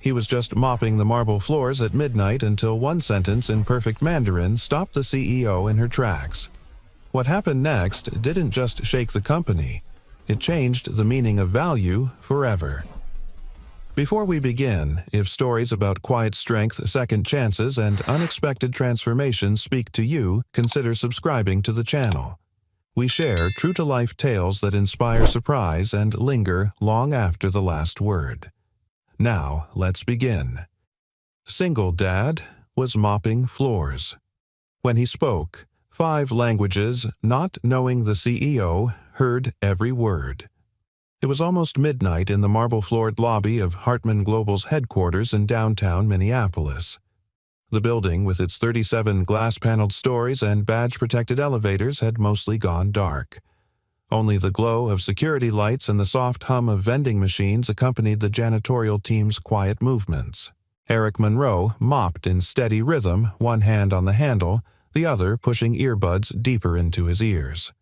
He was just mopping the marble floors at midnight until one sentence in perfect Mandarin stopped the CEO in her tracks. What happened next didn't just shake the company. It changed the meaning of value forever. Before we begin, if stories about quiet strength, second chances, and unexpected transformations speak to you, consider subscribing to the channel. We share true-to-life tales that inspire surprise and linger long after the last word. Now, let's begin. Single Dad was mopping floors. When he spoke, 5 languages, not knowing the CEO, heard every word. It was almost midnight in the marble-floored lobby of Hartman Global's headquarters in downtown Minneapolis. The building, with its 37 glass-paneled stories and badge-protected elevators, had mostly gone dark. Only the glow of security lights and the soft hum of vending machines accompanied the janitorial team's quiet movements. Eric Monroe mopped in steady rhythm, one hand on the handle, the other pushing earbuds deeper into his ears.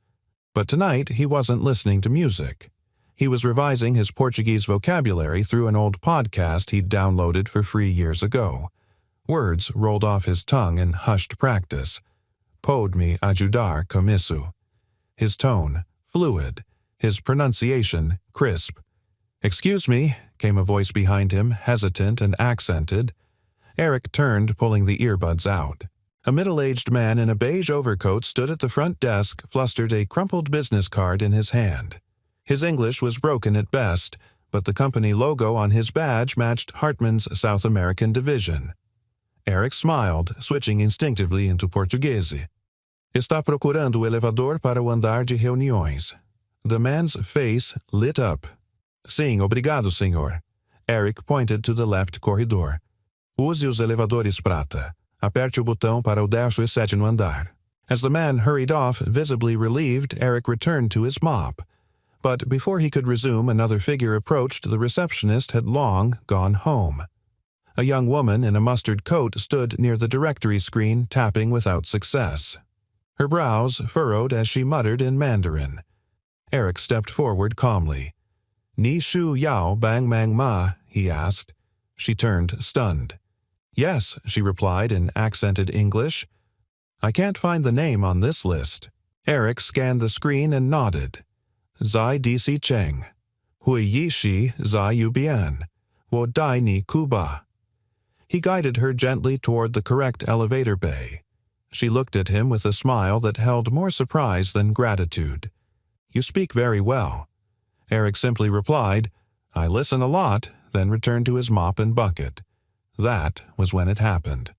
But tonight he wasn't listening to music. He was revising his Portuguese vocabulary through an old podcast he'd downloaded for free years ago. Words rolled off his tongue in hushed practice. Pode me ajudar com isso. His tone fluid, his pronunciation crisp. "Excuse me," came a voice behind him, hesitant and accented. Eric turned, pulling the earbuds out. A middle-aged man in a beige overcoat stood at the front desk, flustered, a crumpled business card in his hand. His English was broken at best, but the company logo on his badge matched Hartman's South American division. Eric smiled, switching instinctively into Portuguese. "Está procurando o elevador para o andar de reuniões." The man's face lit up. "Sim, obrigado, senhor." Eric pointed to the left corridor. "Use os elevadores prata. Aperte o botão para o 17º andar." As the man hurried off, visibly relieved, Eric returned to his mop. But before he could resume, another figure approached. The receptionist had long gone home. A young woman in a mustard coat stood near the directory screen, tapping without success. Her brows furrowed as she muttered in Mandarin. Eric stepped forward calmly. "Ni shu yao bang mang ma?" he asked. She turned, stunned. "Yes," she replied in accented English. "I can't find the name on this list." Eric scanned the screen and nodded. "Zai dc cheng. Hui yi shi zai yu bian. Wo dai ni kuba." He guided her gently toward the correct elevator bay. She looked at him with a smile that held more surprise than gratitude. "You speak very well." Eric simply replied, "I listen a lot," then returned to his mop and bucket. That was when it happened.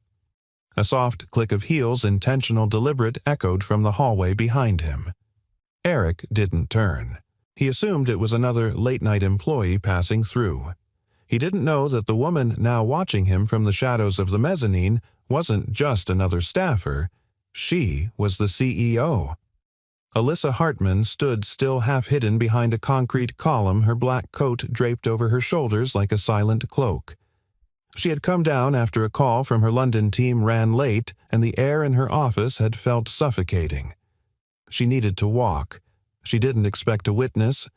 A soft click of heels, intentional, deliberate, echoed from the hallway behind him. Eric didn't turn. He assumed it was another late-night employee passing through. He didn't know that the woman now watching him from the shadows of the mezzanine wasn't just another staffer. She was the CEO. Alyssa Hartman stood still, half hidden behind a concrete column, her black coat draped over her shoulders like a silent cloak. She had come down after a call from her London team ran late, and the air in her office had felt suffocating. She needed to walk. She didn't expect to witness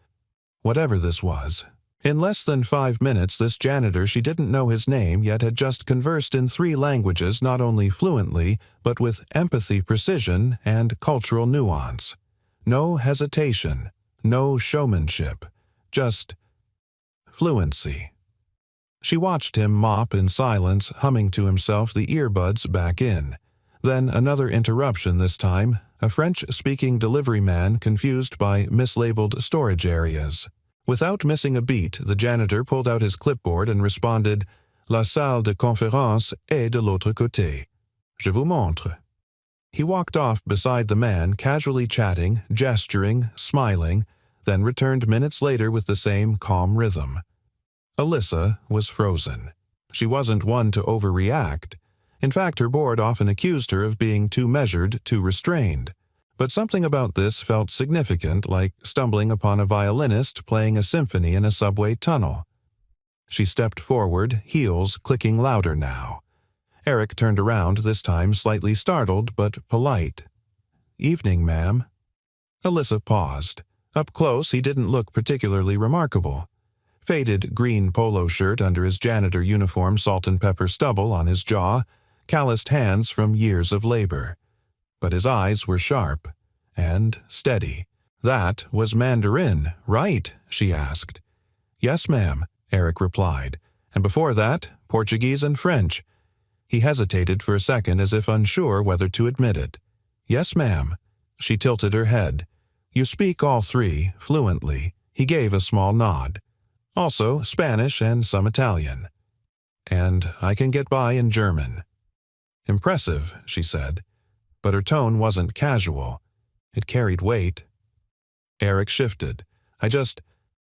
whatever this was. In less than 5 minutes, this janitor, she didn't know his name, yet had just conversed in 3 languages, not only fluently, but with empathy, precision, and cultural nuance. No hesitation, no showmanship, just fluency. She watched him mop in silence, humming to himself, the earbuds back in. Then another interruption this time, a French-speaking delivery man confused by mislabeled storage areas. Without missing a beat, the janitor pulled out his clipboard and responded, "La salle de conférence est de l'autre côté. Je vous montre." He walked off beside the man, casually chatting, gesturing, smiling, then returned minutes later with the same calm rhythm. Alyssa was frozen. She wasn't one to overreact. In fact, her board often accused her of being too measured, too restrained. But something about this felt significant, like stumbling upon a violinist playing a symphony in a subway tunnel. She stepped forward, heels clicking louder now. Eric turned around, this time slightly startled but polite. "Evening, ma'am." Alyssa paused. Up close, he didn't look particularly remarkable. Faded green polo shirt under his janitor uniform, salt and pepper stubble on his jaw, calloused hands from years of labor. But his eyes were sharp and steady. "That was Mandarin, right?" she asked. "Yes, ma'am," Eric replied. "And before that, Portuguese and French." He hesitated for a second as if unsure whether to admit it. "Yes, ma'am." She tilted her head. "You speak all three, fluently." He gave a small nod. "Also Spanish and some Italian. And I can get by in German." "Impressive," she said. But her tone wasn't casual. It carried weight. Eric shifted. "I just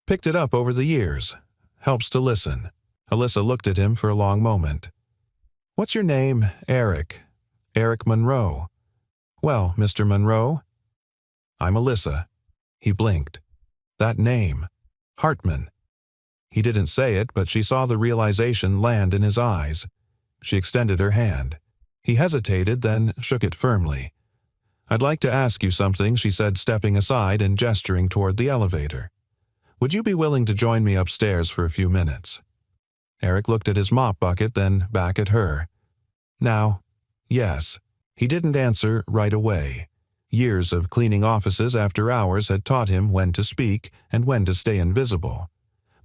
picked it up over the years. Helps to listen." Alyssa looked at him for a long moment. "What's your name?" "Eric. Eric Monroe." "Well, Mr. Monroe?" "I'm Alyssa." He blinked. That name. Hartman. He didn't say it, but she saw the realization land in his eyes. She extended her hand. He hesitated, then shook it firmly. "I'd like to ask you something," she said, stepping aside and gesturing toward the elevator. "Would you be willing to join me upstairs for a few minutes?" Eric looked at his mop bucket, then back at her. "Now, yes." He didn't answer right away. Years of cleaning offices after hours had taught him when to speak and when to stay invisible.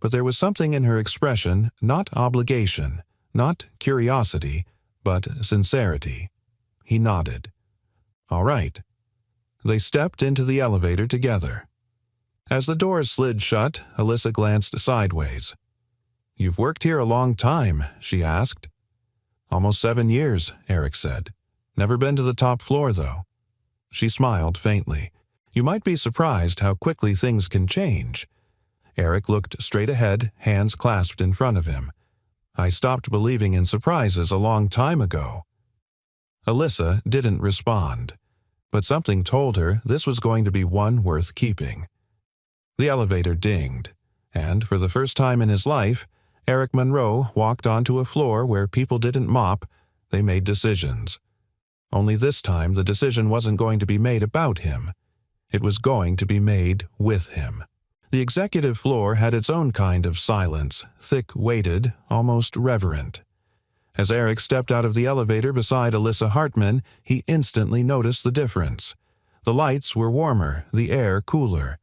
But there was something in her expression, not obligation, not curiosity, but sincerity. He nodded. "All right." They stepped into the elevator together. As the doors slid shut, Alyssa glanced sideways. "You've worked here a long time," she asked. "Almost 7 years," Eric said. "Never been to the top floor, though." She smiled faintly. "You might be surprised how quickly things can change." Eric looked straight ahead, hands clasped in front of him. "I stopped believing in surprises a long time ago." Alyssa didn't respond, but something told her this was going to be one worth keeping. The elevator dinged, and for the first time in his life, Eric Monroe walked onto a floor where people didn't mop, they made decisions. Only this time the decision wasn't going to be made about him. It was going to be made with him. The executive floor had its own kind of silence, thick-weighted, almost reverent. As Eric stepped out of the elevator beside Alyssa Hartman, he instantly noticed the difference. The lights were warmer, the air cooler.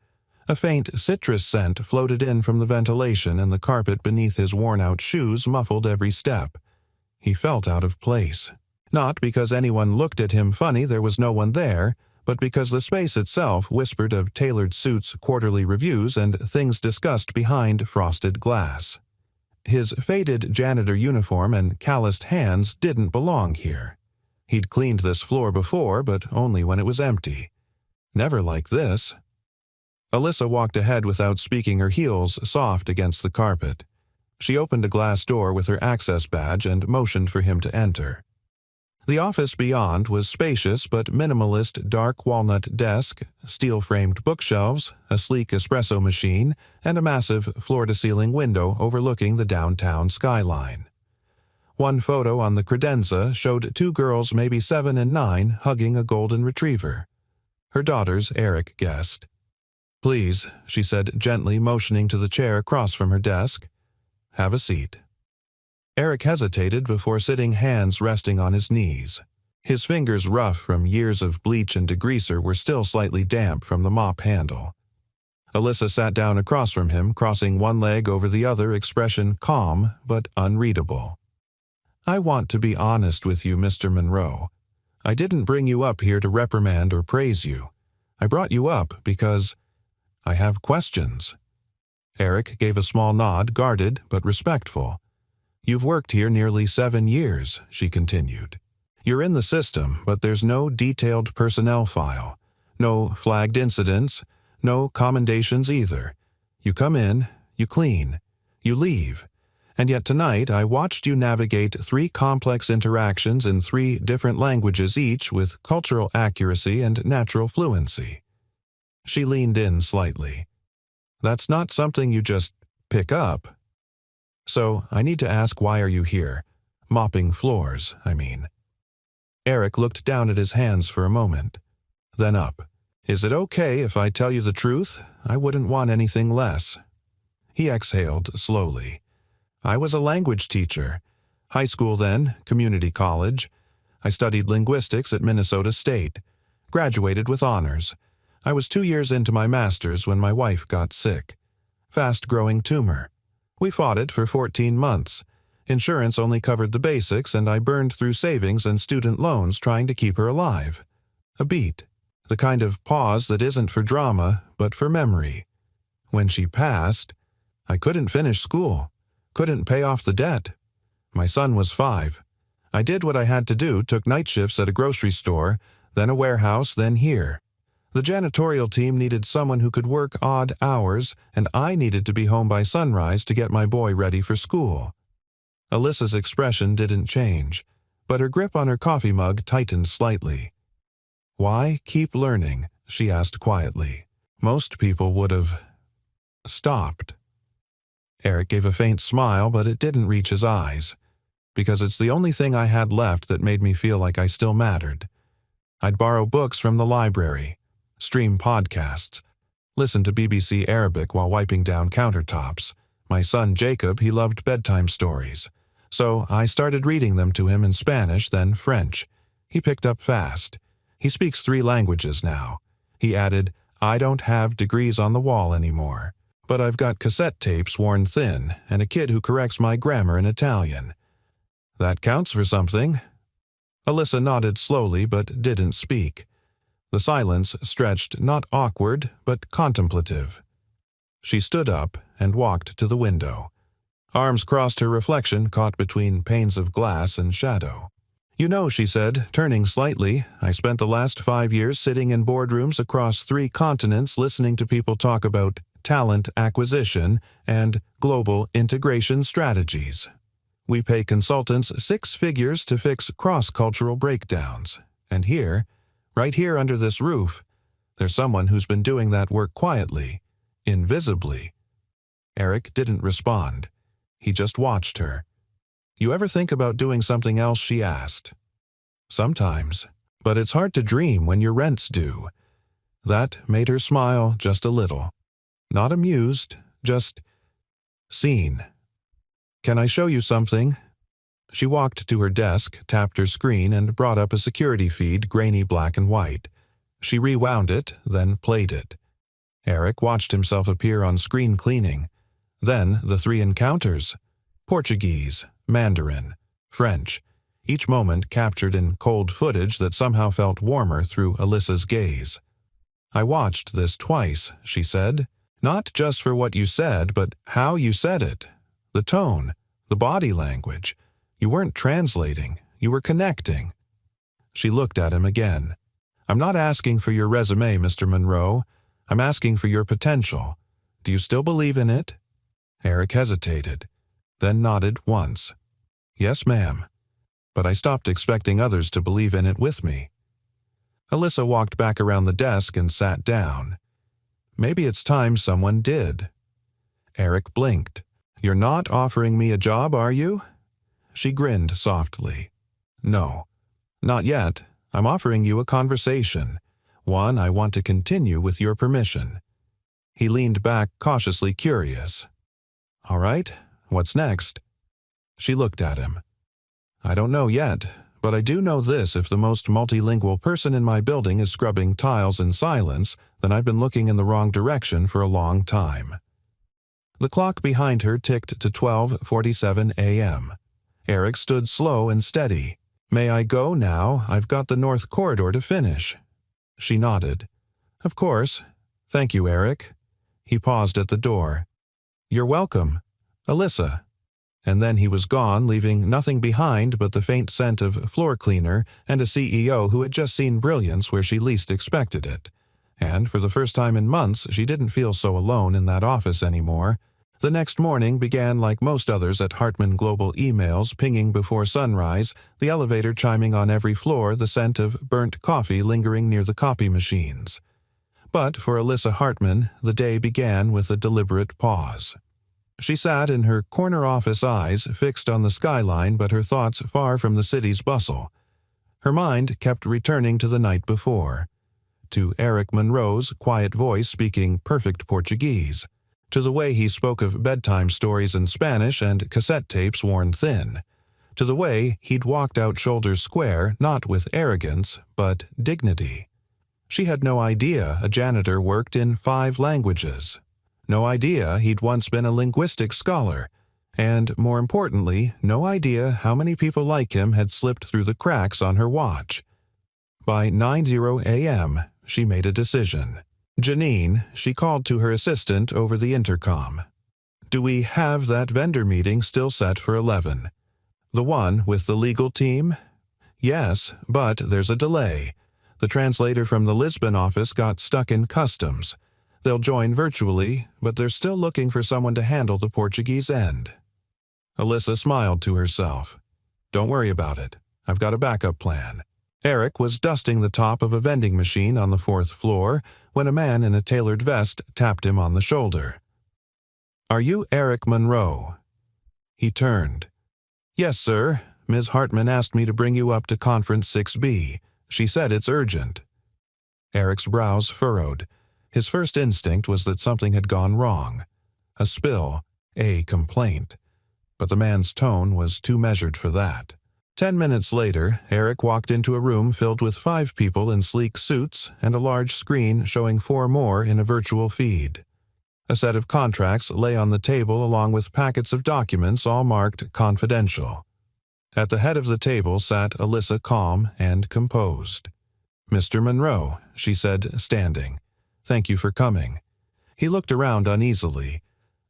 A faint citrus scent floated in from the ventilation, and the carpet beneath his worn-out shoes muffled every step. He felt out of place. Not because anyone looked at him funny, there was no one there, but because the space itself whispered of tailored suits, quarterly reviews, and things discussed behind frosted glass. His faded janitor uniform and calloused hands didn't belong here. He'd cleaned this floor before, but only when it was empty. Never like this. Alyssa walked ahead without speaking, her heels soft against the carpet. She opened a glass door with her access badge and motioned for him to enter. The office beyond was spacious but minimalist, dark walnut desk, steel-framed bookshelves, a sleek espresso machine, and a massive floor-to-ceiling window overlooking the downtown skyline. One photo on the credenza showed 2 girls, maybe 7 and 9, hugging a golden retriever. Her daughters, Eric guessed. "Please," she said gently, motioning to the chair across from her desk. "Have a seat." Eric hesitated before sitting, hands resting on his knees. His fingers, rough from years of bleach and degreaser, were still slightly damp from the mop handle. Alyssa sat down across from him, crossing one leg over the other, expression calm but unreadable. "I want to be honest with you, Mr. Monroe. I didn't bring you up here to reprimand or praise you. I brought you up because I have questions." Eric gave a small nod, guarded but respectful. "You've worked here nearly 7 years," she continued. "You're in the system, but there's no detailed personnel file, no flagged incidents, no commendations either. You come in, you clean, you leave. And yet tonight I watched you navigate 3 complex interactions in 3 different languages, each with cultural accuracy and natural fluency." She leaned in slightly. "That's not something you just pick up. So I need to ask, why are you here? Mopping floors, I mean." Eric looked down at his hands for a moment, then up. "Is it okay if I tell you the truth? I wouldn't want anything less." He exhaled slowly. I was a language teacher. High school then, community college. I studied linguistics at Minnesota State. Graduated with honors. I was 2 years into my master's when my wife got sick. Fast-growing tumor. We fought it for 14 months. Insurance only covered the basics, and I burned through savings and student loans trying to keep her alive. A beat. The kind of pause that isn't for drama, but for memory. When she passed, I couldn't finish school. Couldn't pay off the debt. My son was 5. I did what I had to do, took night shifts at a grocery store, then a warehouse, then here. The janitorial team needed someone who could work odd hours, and I needed to be home by sunrise to get my boy ready for school. Alyssa's expression didn't change, but her grip on her coffee mug tightened slightly. "Why keep learning?" she asked quietly. Most people would have stopped. Eric gave a faint smile, but it didn't reach his eyes. Because it's the only thing I had left that made me feel like I still mattered. I'd borrow books from the library, stream podcasts, listen to BBC Arabic while wiping down countertops. My son Jacob, he loved bedtime stories. So I started reading them to him in Spanish, then French. He picked up fast. He speaks 3 languages now. He added, "I don't have degrees on the wall anymore, but I've got cassette tapes worn thin and a kid who corrects my grammar in Italian." That counts for something. Alyssa nodded slowly but didn't speak. The silence stretched not awkward but contemplative. She stood up and walked to the window. Arms crossed, her reflection caught between panes of glass and shadow. "You know," she said, turning slightly, "I spent the last 5 years sitting in boardrooms across 3 continents listening to people talk about talent acquisition and global integration strategies. We pay consultants 6 figures to fix cross-cultural breakdowns. And here, right here under this roof, there's someone who's been doing that work quietly, invisibly." Eric didn't respond. He just watched her. "You ever think about doing something else?" she asked. "Sometimes, but it's hard to dream when your rent's due." That made her smile just a little. Not amused, just seen. "Can I show you something?" She walked to her desk, tapped her screen, and brought up a security feed, grainy black and white. She rewound it, then played it. Eric watched himself appear on screen cleaning. Then the 3 encounters. Portuguese, Mandarin, French, each moment captured in cold footage that somehow felt warmer through Alyssa's gaze. "I watched this twice," she said. "Not just for what you said, but how you said it. The tone, the body language. You weren't translating, you were connecting." She looked at him again. "I'm not asking for your resume, Mr. Monroe. I'm asking for your potential. Do you still believe in it?" Eric hesitated, then nodded once. "Yes, ma'am. But I stopped expecting others to believe in it with me." Alyssa walked back around the desk and sat down. "Maybe it's time someone did." Eric blinked. "You're not offering me a job, are you?" She grinned softly. "No, not yet. I'm offering you a conversation. One I want to continue with your permission." He leaned back, cautiously curious. "All right, what's next?" She looked at him. "I don't know yet, but I do know this: if the most multilingual person in my building is scrubbing tiles in silence, then I've been looking in the wrong direction for a long time." The clock behind her ticked to 12:47 a.m. Eric stood slow and steady. "May I go now? I've got the North Corridor to finish." She nodded. "Of course. Thank you, Eric." He paused at the door. "You're welcome, Alyssa." And then he was gone, leaving nothing behind but the faint scent of floor cleaner and a CEO who had just seen brilliance where she least expected it. And for the first time in months, she didn't feel so alone in that office anymore. The next morning began like most others at Hartman Global emails, pinging before sunrise, the elevator chiming on every floor, the scent of burnt coffee lingering near the copy machines. But for Alyssa Hartman, the day began with a deliberate pause. She sat in her corner office, eyes fixed on the skyline but her thoughts far from the city's bustle. Her mind kept returning to the night before, to Eric Monroe's quiet voice speaking perfect Portuguese, to the way he spoke of bedtime stories in Spanish and cassette tapes worn thin, to the way he'd walked out shoulders square not with arrogance, but dignity. She had no idea a janitor worked in 5 languages. No idea he'd once been a linguistics scholar. And, more importantly, no idea how many people like him had slipped through the cracks on her watch. By 9:00 a.m., she made a decision. Janine, she called to her assistant over the intercom. "Do we have that vendor meeting still set for 11? The one with the legal team?" "Yes, but there's a delay. The translator from the Lisbon office got stuck in customs. They'll join virtually, but they're still looking for someone to handle the Portuguese end." Alyssa smiled to herself. "Don't worry about it. I've got a backup plan." Eric was dusting the top of a vending machine on the 4th floor when a man in a tailored vest tapped him on the shoulder. "Are you Eric Monroe?" He turned. "Yes, sir. Ms. Hartman asked me to bring you up to Conference 6B. She said it's urgent." Eric's brows furrowed. His first instinct was that something had gone wrong. A spill, a complaint. But the man's tone was too measured for that. 10 minutes later, Eric walked into a room filled with 5 people in sleek suits and a large screen showing 4 more in a virtual feed. A set of contracts lay on the table along with packets of documents all marked confidential. At the head of the table sat Alyssa, calm and composed. "Mr. Monroe," she said, standing. "Thank you for coming." He looked around uneasily.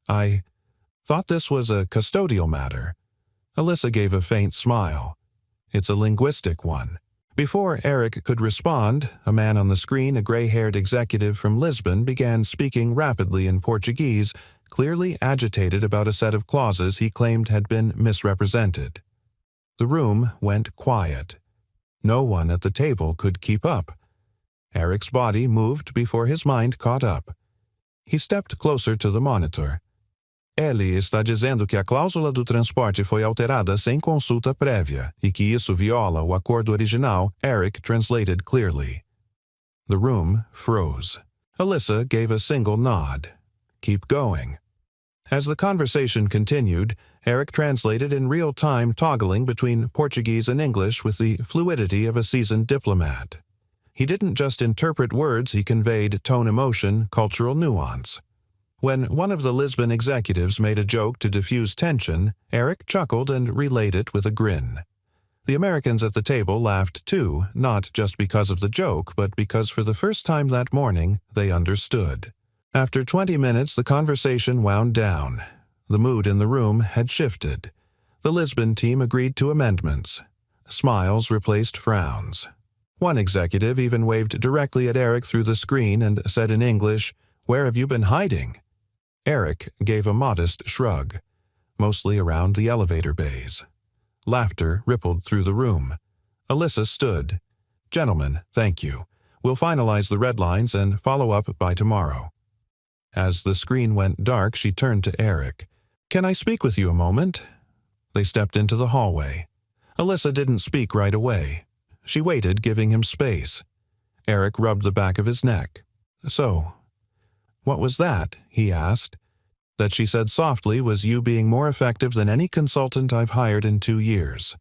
"I thought this was a custodial matter." Alyssa gave a faint smile. "It's a linguistic one." Before Eric could respond, a man on the screen, a gray-haired executive from Lisbon, began speaking rapidly in Portuguese, clearly agitated about a set of clauses he claimed had been misrepresented. The room went quiet. No one at the table could keep up. Eric's body moved before his mind caught up. He stepped closer to the monitor. "Ele está dizendo que a cláusula do transporte foi alterada sem consulta prévia e que isso viola o acordo original," Eric translated clearly. The room froze. Alyssa gave a single nod. "Keep going." As the conversation continued, Eric translated in real time, toggling between Portuguese and English with the fluidity of a seasoned diplomat. He didn't just interpret words, he conveyed tone, emotion, cultural nuance. When one of the Lisbon executives made a joke to diffuse tension, Eric chuckled and relayed it with a grin. The Americans at the table laughed too, not just because of the joke, but because for the first time that morning they understood. After 20 minutes, the conversation wound down. The mood in the room had shifted. The Lisbon team agreed to amendments. Smiles replaced frowns. One executive even waved directly at Eric through the screen and said in English, "Where have you been hiding?" Eric gave a modest shrug, mostly around the elevator bays. Laughter rippled through the room. Alyssa stood. "Gentlemen, thank you. We'll finalize the red lines and follow up by tomorrow." As the screen went dark, she turned to Eric. "Can I speak with you a moment?" They stepped into the hallway. Alyssa didn't speak right away. She waited, giving him space. Eric rubbed the back of his neck. "So, what was that?" he asked. That she said softly was you being more effective than any consultant I've hired in 2 years.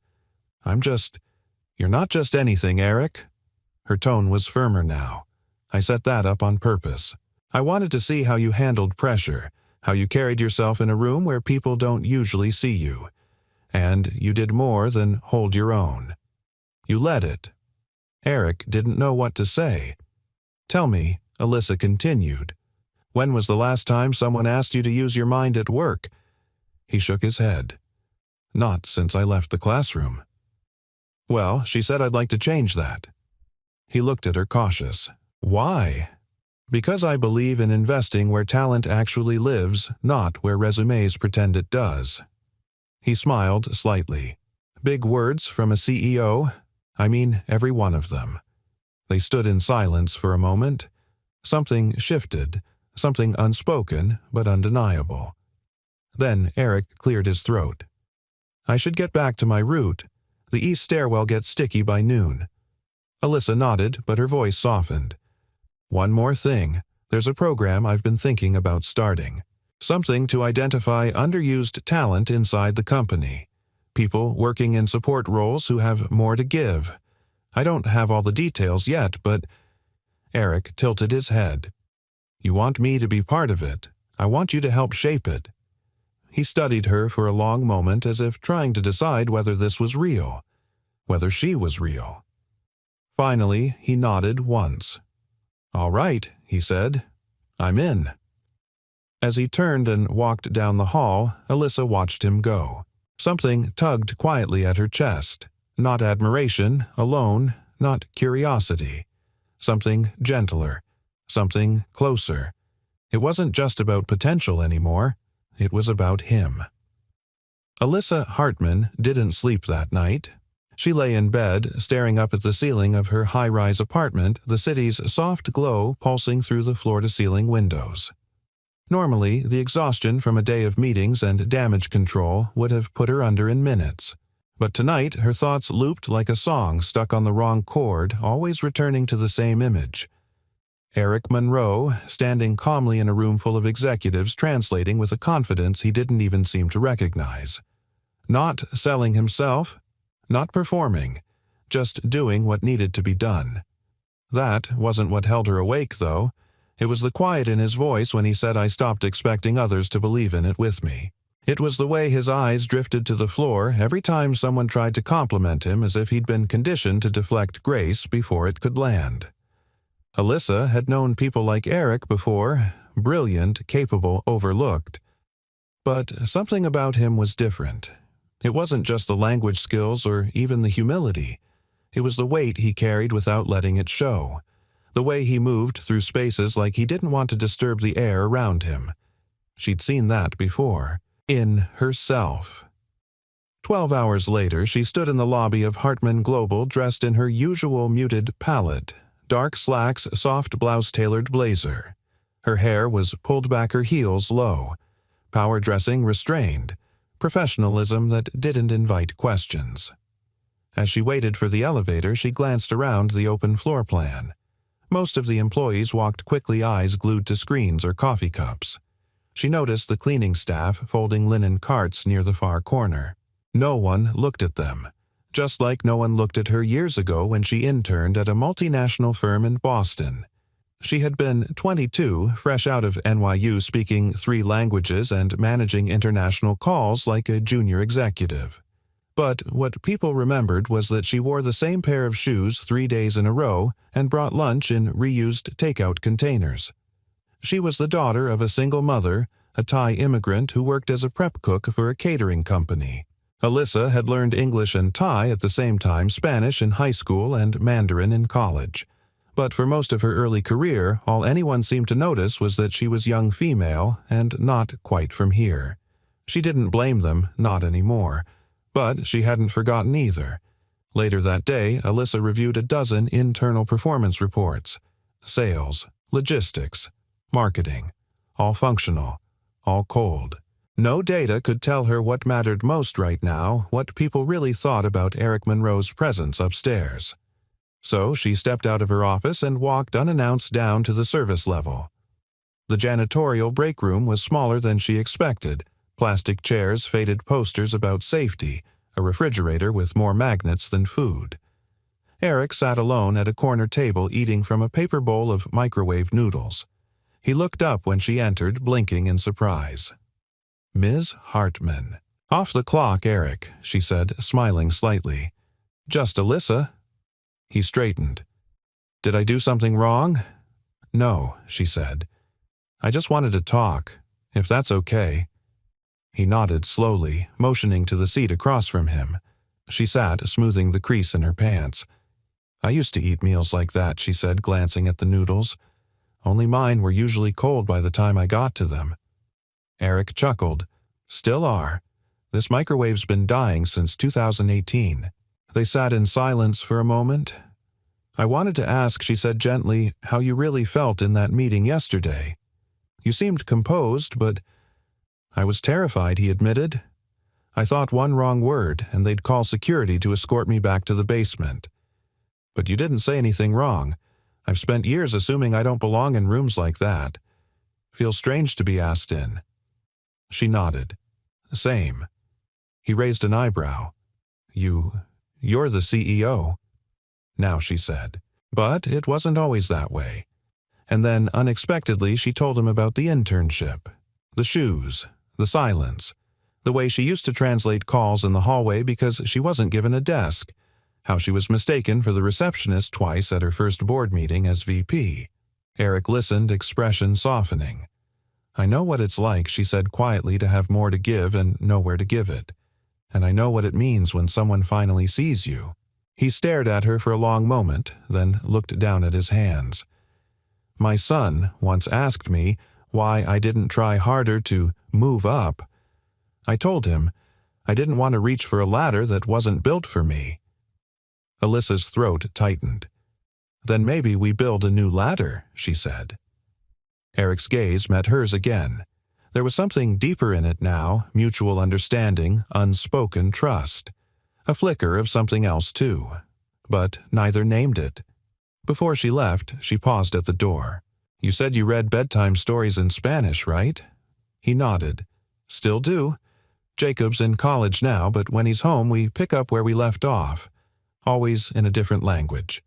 You're not just anything, Eric." Her tone was firmer now. "I set that up on purpose. I wanted to see how you handled pressure, how you carried yourself in a room where people don't usually see you. And you did more than hold your own. You led it." Eric didn't know what to say. "Tell me," Alyssa continued, "when was the last time someone asked you to use your mind at work?" He shook his head. "Not since I left the classroom." "Well, she said I'd like to change that." He looked at her cautious. "Why?" "Because I believe in investing where talent actually lives, not where resumes pretend it does." He smiled slightly. "Big words from a CEO? I mean every one of them." They stood in silence for a moment. Something shifted, something unspoken but undeniable. Then Eric cleared his throat. "I should get back to my route. The east stairwell gets sticky by noon." Alyssa nodded, but her voice softened. "One more thing. There's a program I've been thinking about starting. Something to identify underused talent inside the company. People working in support roles who have more to give. I don't have all the details yet, but… Eric tilted his head. You want me to be part of it. I want you to help shape it. He studied her for a long moment as if trying to decide whether this was real, whether she was real. Finally, he nodded once. All right, he said. I'm in. As he turned and walked down the hall, Alyssa watched him go. Something tugged quietly at her chest. Not admiration alone, not curiosity. Something gentler, something closer. It wasn't just about potential anymore. It was about him. Alyssa Hartman didn't sleep that night. She lay in bed, staring up at the ceiling of her high-rise apartment, the city's soft glow pulsing through the floor-to-ceiling windows. Normally, the exhaustion from a day of meetings and damage control would have put her under in minutes. But tonight, her thoughts looped like a song stuck on the wrong chord, always returning to the same image. Eric Monroe, standing calmly in a room full of executives translating with a confidence he didn't even seem to recognize. Not selling himself, not performing, just doing what needed to be done. That wasn't what held her awake, though. It was the quiet in his voice when he said I stopped expecting others to believe in it with me. It was the way his eyes drifted to the floor every time someone tried to compliment him as if he'd been conditioned to deflect grace before it could land. Alyssa had known people like Eric before, brilliant, capable, overlooked. But something about him was different. It wasn't just the language skills or even the humility. It was the weight he carried without letting it show. The way he moved through spaces like he didn't want to disturb the air around him. She'd seen that before. In herself. 12 hours later, she stood in the lobby of Hartman Global dressed in her usual muted palette, dark slacks, soft blouse-tailored blazer. Her hair was pulled back her heels low, power dressing restrained, professionalism that didn't invite questions. As she waited for the elevator, she glanced around the open floor plan. Most of the employees walked quickly, eyes glued to screens or coffee cups. She noticed the cleaning staff folding linen carts near the far corner. No one looked at them, just like no one looked at her years ago when she interned at a multinational firm in Boston. She had been 22, fresh out of NYU, speaking 3 languages and managing international calls like a junior executive. But what people remembered was that she wore the same pair of shoes 3 days in a row and brought lunch in reused takeout containers. She was the daughter of a single mother, a Thai immigrant who worked as a prep cook for a catering company. Alyssa had learned English and Thai at the same time, Spanish in high school and Mandarin in college. But for most of her early career, all anyone seemed to notice was that she was young female and not quite from here. She didn't blame them, not anymore. But she hadn't forgotten either. Later that day, Alyssa reviewed a dozen internal performance reports. Sales, logistics, marketing, all functional, all cold. No data could tell her what mattered most right now, what people really thought about Eric Monroe's presence upstairs. So she stepped out of her office and walked unannounced down to the service level. The janitorial break room was smaller than she expected. Plastic chairs, faded posters about safety, a refrigerator with more magnets than food. Eric sat alone at a corner table eating from a paper bowl of microwave noodles. He looked up when she entered, blinking in surprise. Ms. Hartman. Off the clock, Eric, she said, smiling slightly. Just Alyssa. He straightened. Did I do something wrong? No, she said. I just wanted to talk, if that's okay. He nodded slowly, motioning to the seat across from him. She sat, smoothing the crease in her pants. I used to eat meals like that, she said, glancing at the noodles. Only mine were usually cold by the time I got to them. Eric chuckled. Still are. This microwave's been dying since 2018. They sat in silence for a moment. I wanted to ask, she said gently, how you really felt in that meeting yesterday. You seemed composed, but… I was terrified, he admitted. I thought one wrong word, and they'd call security to escort me back to the basement. But you didn't say anything wrong. I've spent years assuming I don't belong in rooms like that. Feels strange to be asked in. She nodded. Same. He raised an eyebrow. You're the CEO. Now she said. But it wasn't always that way. And then, unexpectedly, she told him about the internship. The shoes. The silence. The way she used to translate calls in the hallway because she wasn't given a desk. How she was mistaken for the receptionist twice at her first board meeting as VP. Eric listened, expression softening. I know what it's like, she said quietly, to have more to give and nowhere to give it. And I know what it means when someone finally sees you. He stared at her for a long moment, then looked down at his hands. My son once asked me why I didn't try harder to move up. I told him I didn't want to reach for a ladder that wasn't built for me. Alyssa's throat tightened. Then maybe we build a new ladder, she said. Eric's gaze met hers again. There was something deeper in it now, mutual understanding, unspoken trust. A flicker of something else too. But neither named it. Before she left, she paused at the door. You said you read bedtime stories in Spanish, right? He nodded. Still do. Jacob's in college now, but when he's home we pick up where we left off. Always in a different language.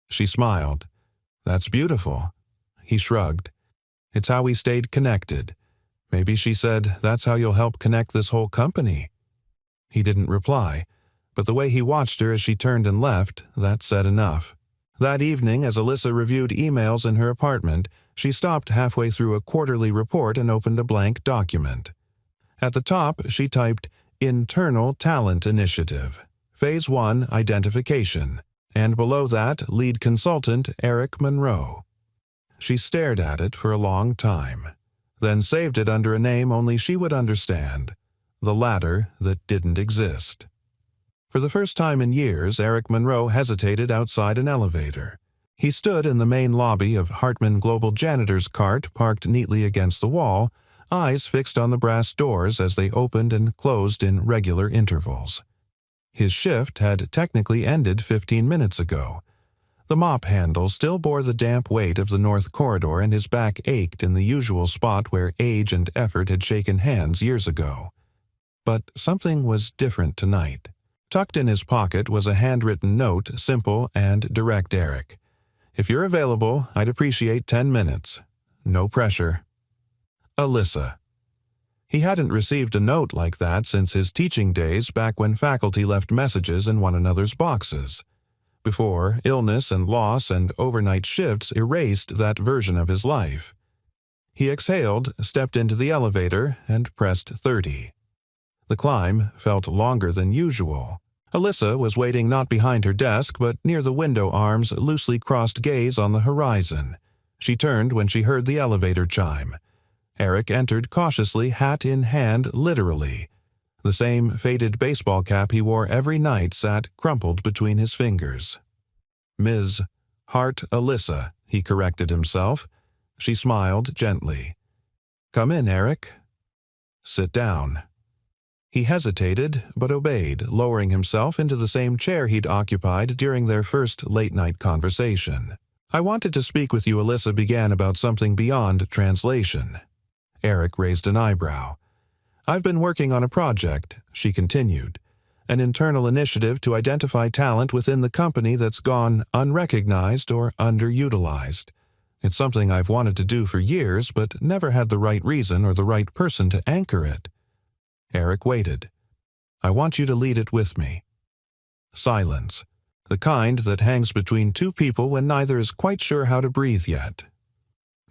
She smiled. That's beautiful. He shrugged. It's how we stayed connected. Maybe, she said, that's how you'll help connect this whole company. He didn't reply, but the way he watched her as she turned and left, that said enough. That evening, as Alyssa reviewed emails in her apartment, she stopped halfway through a quarterly report and opened a blank document. At the top, she typed, Internal Talent Initiative, Phase 1 Identification, and below that, Lead Consultant Eric Monroe. She stared at it for a long time, then saved it under a name only she would understand, the ladder that didn't exist. For the first time in years, Eric Monroe hesitated outside an elevator. He stood in the main lobby of Hartman Global Janitor's cart parked neatly against the wall, eyes fixed on the brass doors as they opened and closed in regular intervals. His shift had technically ended 15 minutes ago. The mop handle still bore the damp weight of the north corridor, and his back ached in the usual spot where age and effort had shaken hands years ago. But something was different tonight. Tucked in his pocket was a handwritten note, simple and direct. Eric. If you're available, I'd appreciate 10 minutes. No pressure. Alyssa. He hadn't received a note like that since his teaching days back when faculty left messages in one another's boxes. Before, illness and loss and overnight shifts erased that version of his life. He exhaled, stepped into the elevator, and pressed 30. The climb felt longer than usual. Alyssa was waiting not behind her desk but near the window arms, loosely crossed gaze on the horizon. She turned when she heard the elevator chime. Eric entered cautiously, hat in hand, literally. The same faded baseball cap he wore every night sat crumpled between his fingers. Ms. Hart Alyssa, he corrected himself. She smiled gently. Come in, Eric. Sit down. He hesitated, but obeyed, lowering himself into the same chair he'd occupied during their first late-night conversation. I wanted to speak with you, Alyssa began, about something beyond translation. Eric raised an eyebrow. I've been working on a project, she continued, an internal initiative to identify talent within the company that's gone unrecognized or underutilized. It's something I've wanted to do for years, but never had the right reason or the right person to anchor it. Eric waited. I want you to lead it with me. Silence, the kind that hangs between two people when neither is quite sure how to breathe yet.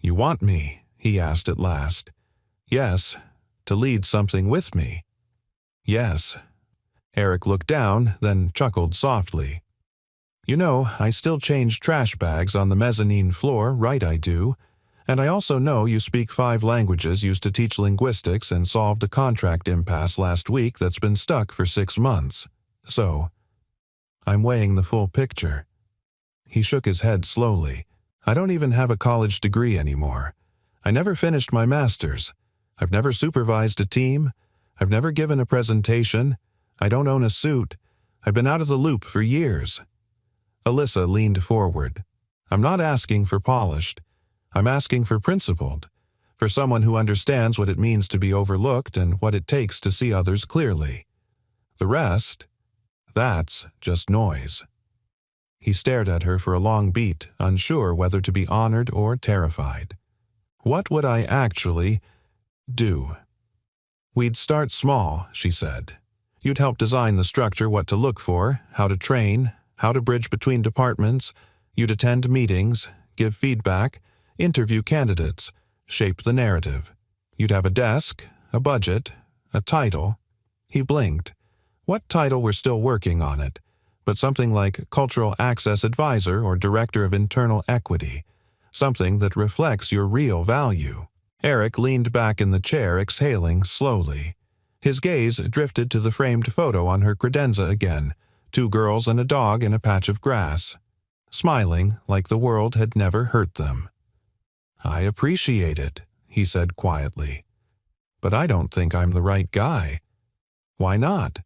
You want me? He asked at last. Yes. To lead something with me. Yes. Eric looked down, then chuckled softly. You know, I still change trash bags on the mezzanine floor, right I do. And I also know you speak 5 languages, used to teach linguistics, and solved a contract impasse last week that's been stuck for 6 months. So, I'm weighing the full picture. He shook his head slowly. I don't even have a college degree anymore. I never finished my master's. I've never supervised a team. I've never given a presentation. I don't own a suit. I've been out of the loop for years. Alyssa leaned forward. I'm not asking for polished. I'm asking for principled, for someone who understands what it means to be overlooked and what it takes to see others clearly. The rest, that's just noise. He stared at her for a long beat, unsure whether to be honored or terrified. What would I actually do? We'd start small, she said. You'd help design the structure, what to look for, how to train, how to bridge between departments. You'd attend meetings, give feedback, interview candidates, shape the narrative. You'd have a desk, a budget, a title. He blinked. What title? We're still working on it, but something like Cultural Access Advisor or Director of Internal Equity, something that reflects your real value. Eric leaned back in the chair, exhaling slowly. His gaze drifted to the framed photo on her credenza again, 2 girls and a dog in a patch of grass, smiling like the world had never hurt them. I appreciate it, he said quietly. But I don't think I'm the right guy. Why not?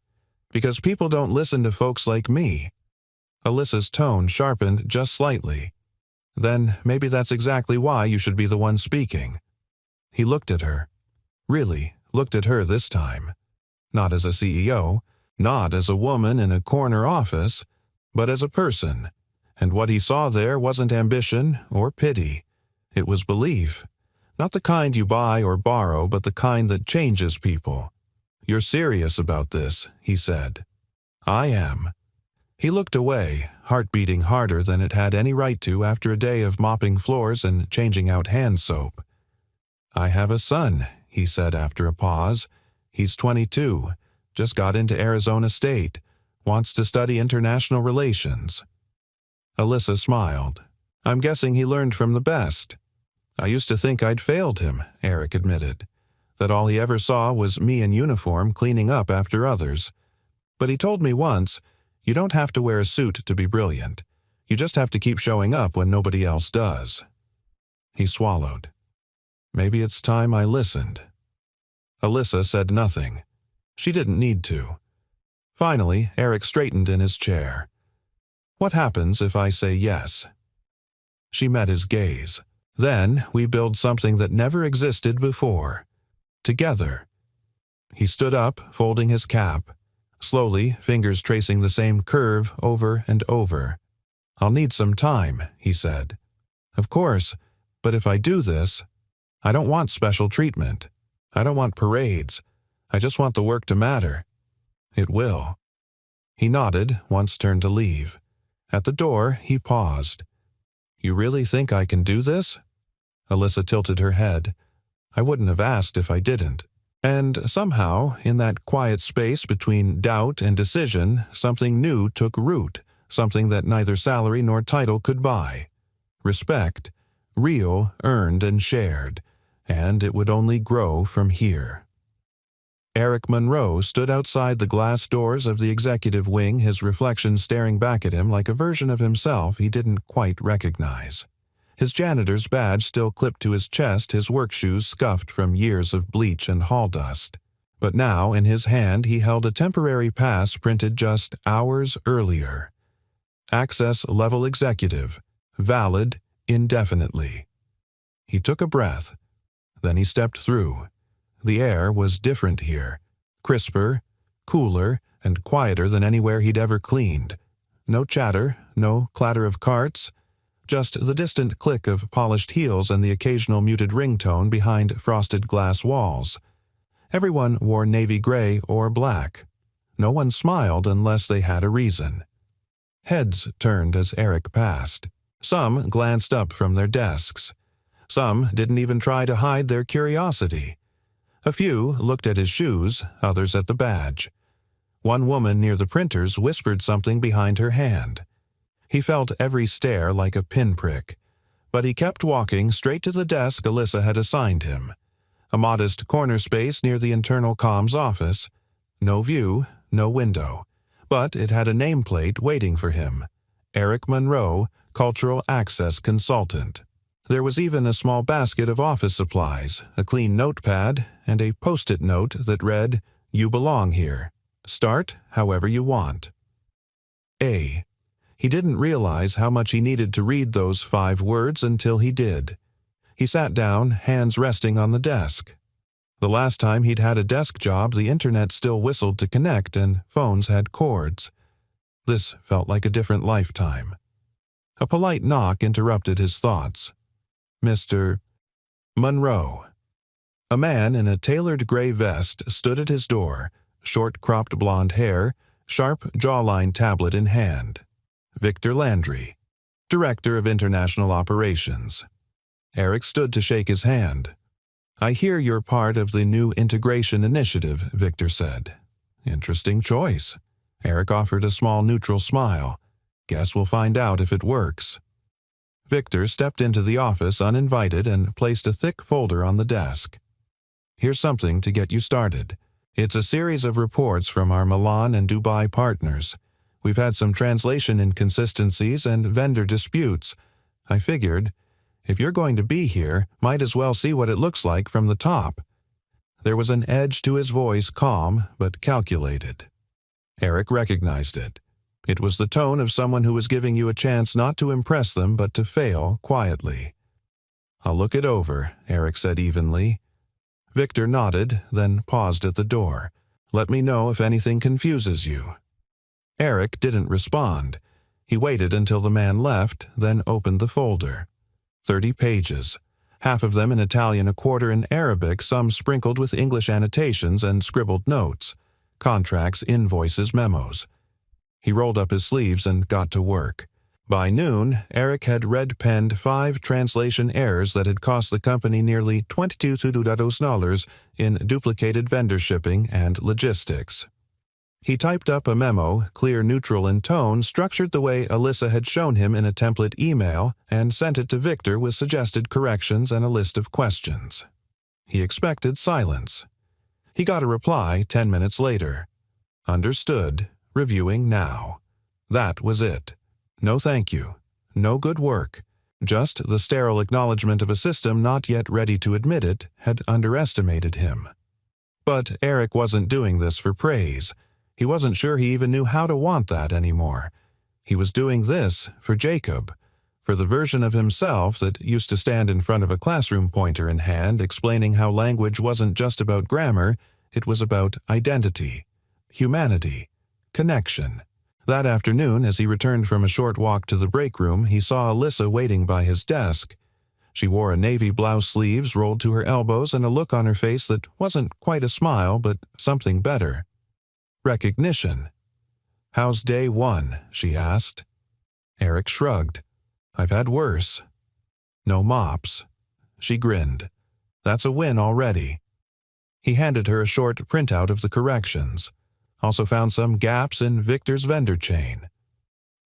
Because people don't listen to folks like me. Alyssa's tone sharpened just slightly. Then maybe that's exactly why you should be the one speaking. He looked at her. Really looked at her this time. Not as a CEO, not as a woman in a corner office, but as a person. And what he saw there wasn't ambition or pity. It was belief. Not the kind you buy or borrow, but the kind that changes people. You're serious about this, he said. I am. He looked away, heart beating harder than it had any right to after a day of mopping floors and changing out hand soap. I have a son, he said after a pause. He's 22, just got into Arizona State, wants to study international relations. Alyssa smiled. I'm guessing he learned from the best. I used to think I'd failed him, Eric admitted, that all he ever saw was me in uniform cleaning up after others. But he told me once, you don't have to wear a suit to be brilliant. You just have to keep showing up when nobody else does. He swallowed. Maybe it's time I listened. Alyssa said nothing. She didn't need to. Finally, Eric straightened in his chair. What happens if I say yes? She met his gaze. Then we build something that never existed before. Together. He stood up, folding his cap. Slowly, fingers tracing the same curve over and over. I'll need some time, he said. Of course, but if I do this, I don't want special treatment. I don't want parades. I just want the work to matter. It will. He nodded, once turned to leave. At the door, he paused. You really think I can do this? Alyssa tilted her head. I wouldn't have asked if I didn't. And somehow, in that quiet space between doubt and decision, something new took root, something that neither salary nor title could buy. Respect, real, earned, and shared, and it would only grow from here. Eric Monroe stood outside the glass doors of the executive wing, his reflection staring back at him like a version of himself he didn't quite recognize. His janitor's badge still clipped to his chest, his work shoes scuffed from years of bleach and hall dust. But now, in his hand, he held a temporary pass printed just hours earlier. Access Level Executive. Valid indefinitely. He took a breath. Then he stepped through. The air was different here. Crisper, cooler, and quieter than anywhere he'd ever cleaned. No chatter, no clatter of carts. Just the distant click of polished heels and the occasional muted ringtone behind frosted glass walls. Everyone wore navy gray or black. No one smiled unless they had a reason. Heads turned as Eric passed. Some glanced up from their desks. Some didn't even try to hide their curiosity. A few looked at his shoes, others at the badge. One woman near the printers whispered something behind her hand. He felt every stare like a pinprick, but he kept walking straight to the desk Alyssa had assigned him. A modest corner space near the internal comms office. No view, no window, but it had a nameplate waiting for him. Eric Monroe, Cultural Access Consultant. There was even a small basket of office supplies, a clean notepad, and a post-it note that read, "You belong here. Start however you want." A. He didn't realize how much he needed to read those 5 words until he did. He sat down, hands resting on the desk. The last time he'd had a desk job, the internet still whistled to connect and phones had cords. This felt like a different lifetime. A polite knock interrupted his thoughts. Mr. Monroe. A man in a tailored gray vest stood at his door, short cropped blonde hair, sharp jawline tablet in hand. Victor Landry, Director of International Operations. Eric stood to shake his hand. "I hear you're part of the new integration initiative," Victor said. "Interesting choice." Eric offered a small neutral smile. "Guess we'll find out if it works." Victor stepped into the office uninvited and placed a thick folder on the desk. "Here's something to get you started. It's a series of reports from our Milan and Dubai partners. We've had some translation inconsistencies and vendor disputes. I figured, if you're going to be here, might as well see what it looks like from the top." There was an edge to his voice, calm but calculated. Eric recognized it. It was the tone of someone who was giving you a chance not to impress them but to fail quietly. "I'll look it over," Eric said evenly. Victor nodded, then paused at the door. "Let me know if anything confuses you." Eric didn't respond. He waited until the man left, then opened the folder. 30 pages, half of them in Italian, a quarter in Arabic, some sprinkled with English annotations and scribbled notes, contracts, invoices, memos. He rolled up his sleeves and got to work. By noon, Eric had red-penned 5 translation errors that had cost the company nearly $22,000 in duplicated vendor shipping and logistics. He typed up a memo, clear, neutral in tone, structured the way Alyssa had shown him in a template email, and sent it to Victor with suggested corrections and a list of questions. He expected silence. He got a reply 10 minutes later. "Understood. Reviewing now." That was it. No thank you. No good work. Just the sterile acknowledgement of a system not yet ready to admit it had underestimated him. But Eric wasn't doing this for praise. He wasn't sure he even knew how to want that anymore. He was doing this for Jacob, for the version of himself that used to stand in front of a classroom pointer in hand explaining how language wasn't just about grammar, it was about identity, humanity, connection. That afternoon, as he returned from a short walk to the break room, he saw Alyssa waiting by his desk. She wore a navy blouse, sleeves rolled to her elbows, and a look on her face that wasn't quite a smile, but something better. Recognition. "How's day 1?" she asked. Eric shrugged. "I've had worse." "No mops." She grinned. "That's a win already." He handed her a short printout of the corrections. Also found some gaps in Victor's vendor chain.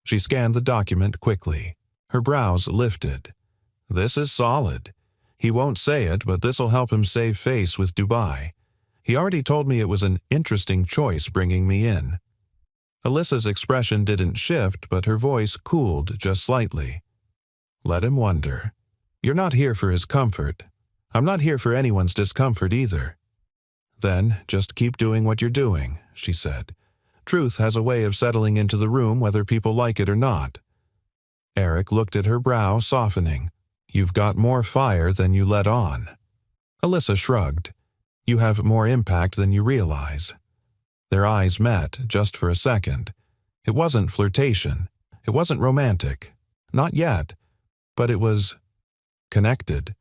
She scanned the document quickly. Her brows lifted. "This is solid. He won't say it, but this'll help him save face with Dubai. He already told me it was an interesting choice bringing me in." Alyssa's expression didn't shift, but her voice cooled just slightly. "Let him wonder. You're not here for his comfort. I'm not here for anyone's discomfort either." "Then just keep doing what you're doing," she said. "Truth has a way of settling into the room whether people like it or not." Eric looked at her brow, softening. "You've got more fire than you let on." Alyssa shrugged. "You have more impact than you realize." Their eyes met just for a second. It wasn't flirtation. It wasn't romantic. Not yet. But it was connected.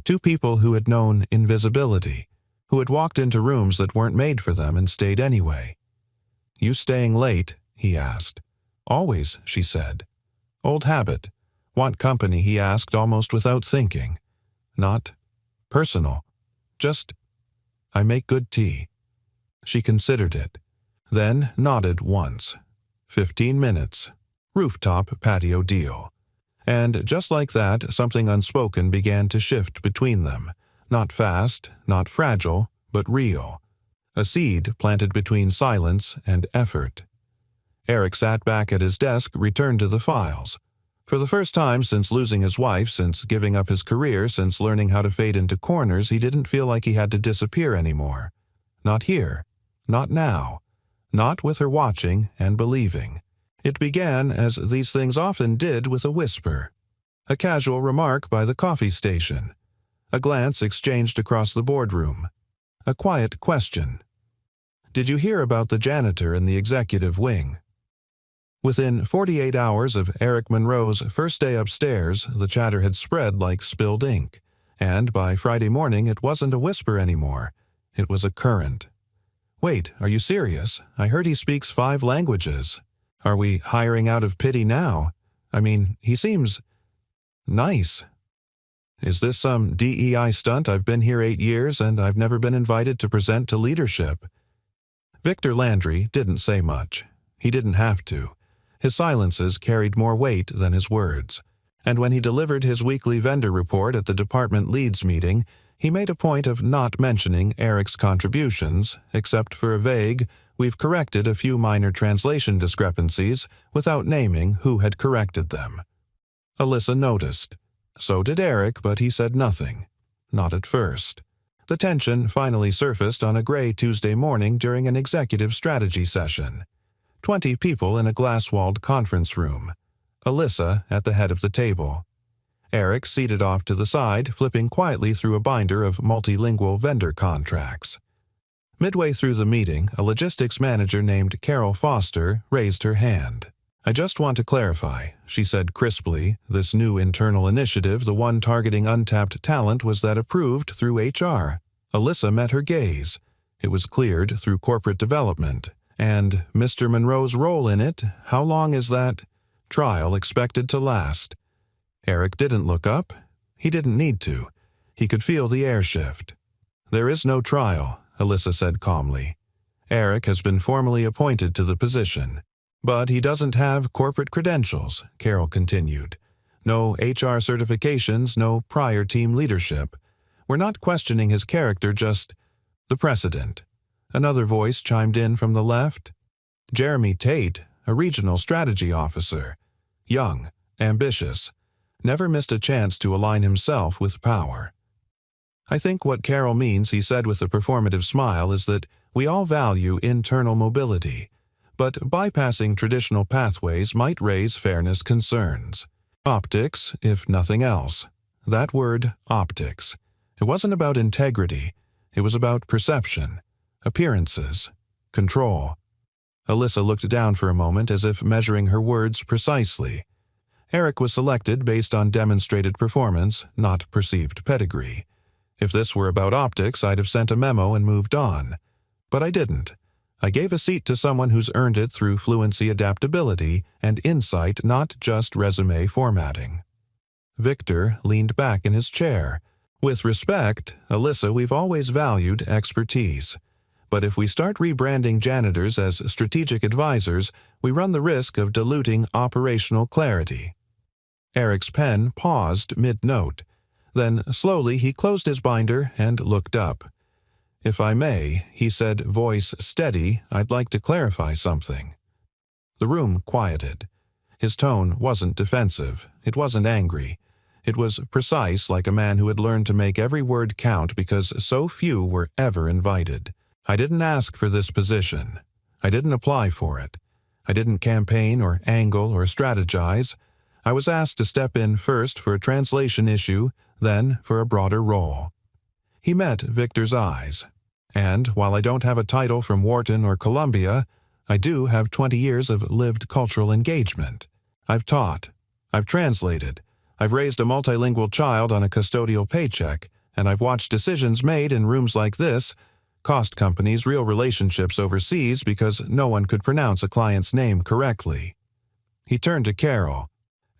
Two people who had known invisibility, who had walked into rooms that weren't made for them and stayed anyway. "You staying late?" he asked. "Always," she said. "Old habit. Want company?" he asked almost without thinking. "Not personal. Just, I make good tea." She considered it, then nodded once. 15 minutes. Rooftop patio deal. And just like that, something unspoken began to shift between them. Not fast, not fragile, but real. A seed planted between silence and effort. Eric sat back at his desk, returned to the files. For the first time since losing his wife, since giving up his career, since learning how to fade into corners, he didn't feel like he had to disappear anymore. Not here. Not now. Not with her watching and believing. It began, as these things often did, with a whisper. A casual remark by the coffee station. A glance exchanged across the boardroom. A quiet question. "Did you hear about the janitor in the executive wing?" Within 48 hours of Eric Monroe's first day upstairs, the chatter had spread like spilled ink, and by Friday morning it wasn't a whisper anymore. It was a current. "Wait, are you serious? I heard he speaks 5 languages. Are we hiring out of pity now? I mean, he seems nice. Is this some DEI stunt? I've been here 8 years and I've never been invited to present to leadership." Victor Landry didn't say much. He didn't have to. His silences carried more weight than his words. And when he delivered his weekly vendor report at the department leads meeting, he made a point of not mentioning Eric's contributions, except for a vague, "We've corrected a few minor translation discrepancies," without naming who had corrected them. Alyssa noticed. So did Eric, but he said nothing. Not at first. The tension finally surfaced on a gray Tuesday morning during an executive strategy session. 20 people in a glass-walled conference room. Alyssa at the head of the table. Eric seated off to the side, flipping quietly through a binder of multilingual vendor contracts. Midway through the meeting, a logistics manager named Carol Foster raised her hand. "I just want to clarify," she said crisply, "this new internal initiative, the one targeting untapped talent, was that approved through HR?" Alyssa met her gaze. It was cleared through corporate development. "And Mr. Monroe's role in it, how long is that trial expected to last?" Eric didn't look up. He didn't need to. He could feel the air shift. "There is no trial," Alyssa said calmly. "Eric has been formally appointed to the position. But he doesn't have corporate credentials," Carol continued. "No HR certifications, no prior team leadership. We're not questioning his character, just the precedent." Another voice chimed in from the left. "Jeremy Tate, a regional strategy officer. Young, ambitious. Never missed a chance to align himself with power." "I think what Carol means," he said with a performative smile, "is that we all value internal mobility. But bypassing traditional pathways might raise fairness concerns. Optics, if nothing else. That word, optics. It wasn't about integrity. It was about perception, appearances, control." Alyssa looked down for a moment as if measuring her words precisely. Eric was selected based on demonstrated performance, not perceived pedigree. If this were about optics, I'd have sent a memo and moved on. But I didn't. I gave a seat to someone who's earned it through fluency, adaptability, and insight, not just resume formatting. Victor leaned back in his chair. "With respect, Alyssa, we've always valued expertise. But if we start rebranding janitors as strategic advisors, we run the risk of diluting operational clarity." Eric's pen paused mid-note. Then slowly he closed his binder and looked up. "If I may," he said, voice steady, "I'd like to clarify something." The room quieted. His tone wasn't defensive. It wasn't angry. It was precise, like a man who had learned to make every word count because so few were ever invited. "I didn't ask for this position. I didn't apply for it. I didn't campaign or angle or strategize. I was asked to step in first for a translation issue, then for a broader role." He met Victor's eyes. "And while I don't have a title from Wharton or Columbia, I do have 20 years of lived cultural engagement. I've taught. I've translated. I've raised a multilingual child on a custodial paycheck, and I've watched decisions made in rooms like this cost companies real relationships overseas because no one could pronounce a client's name correctly." He turned to Carol.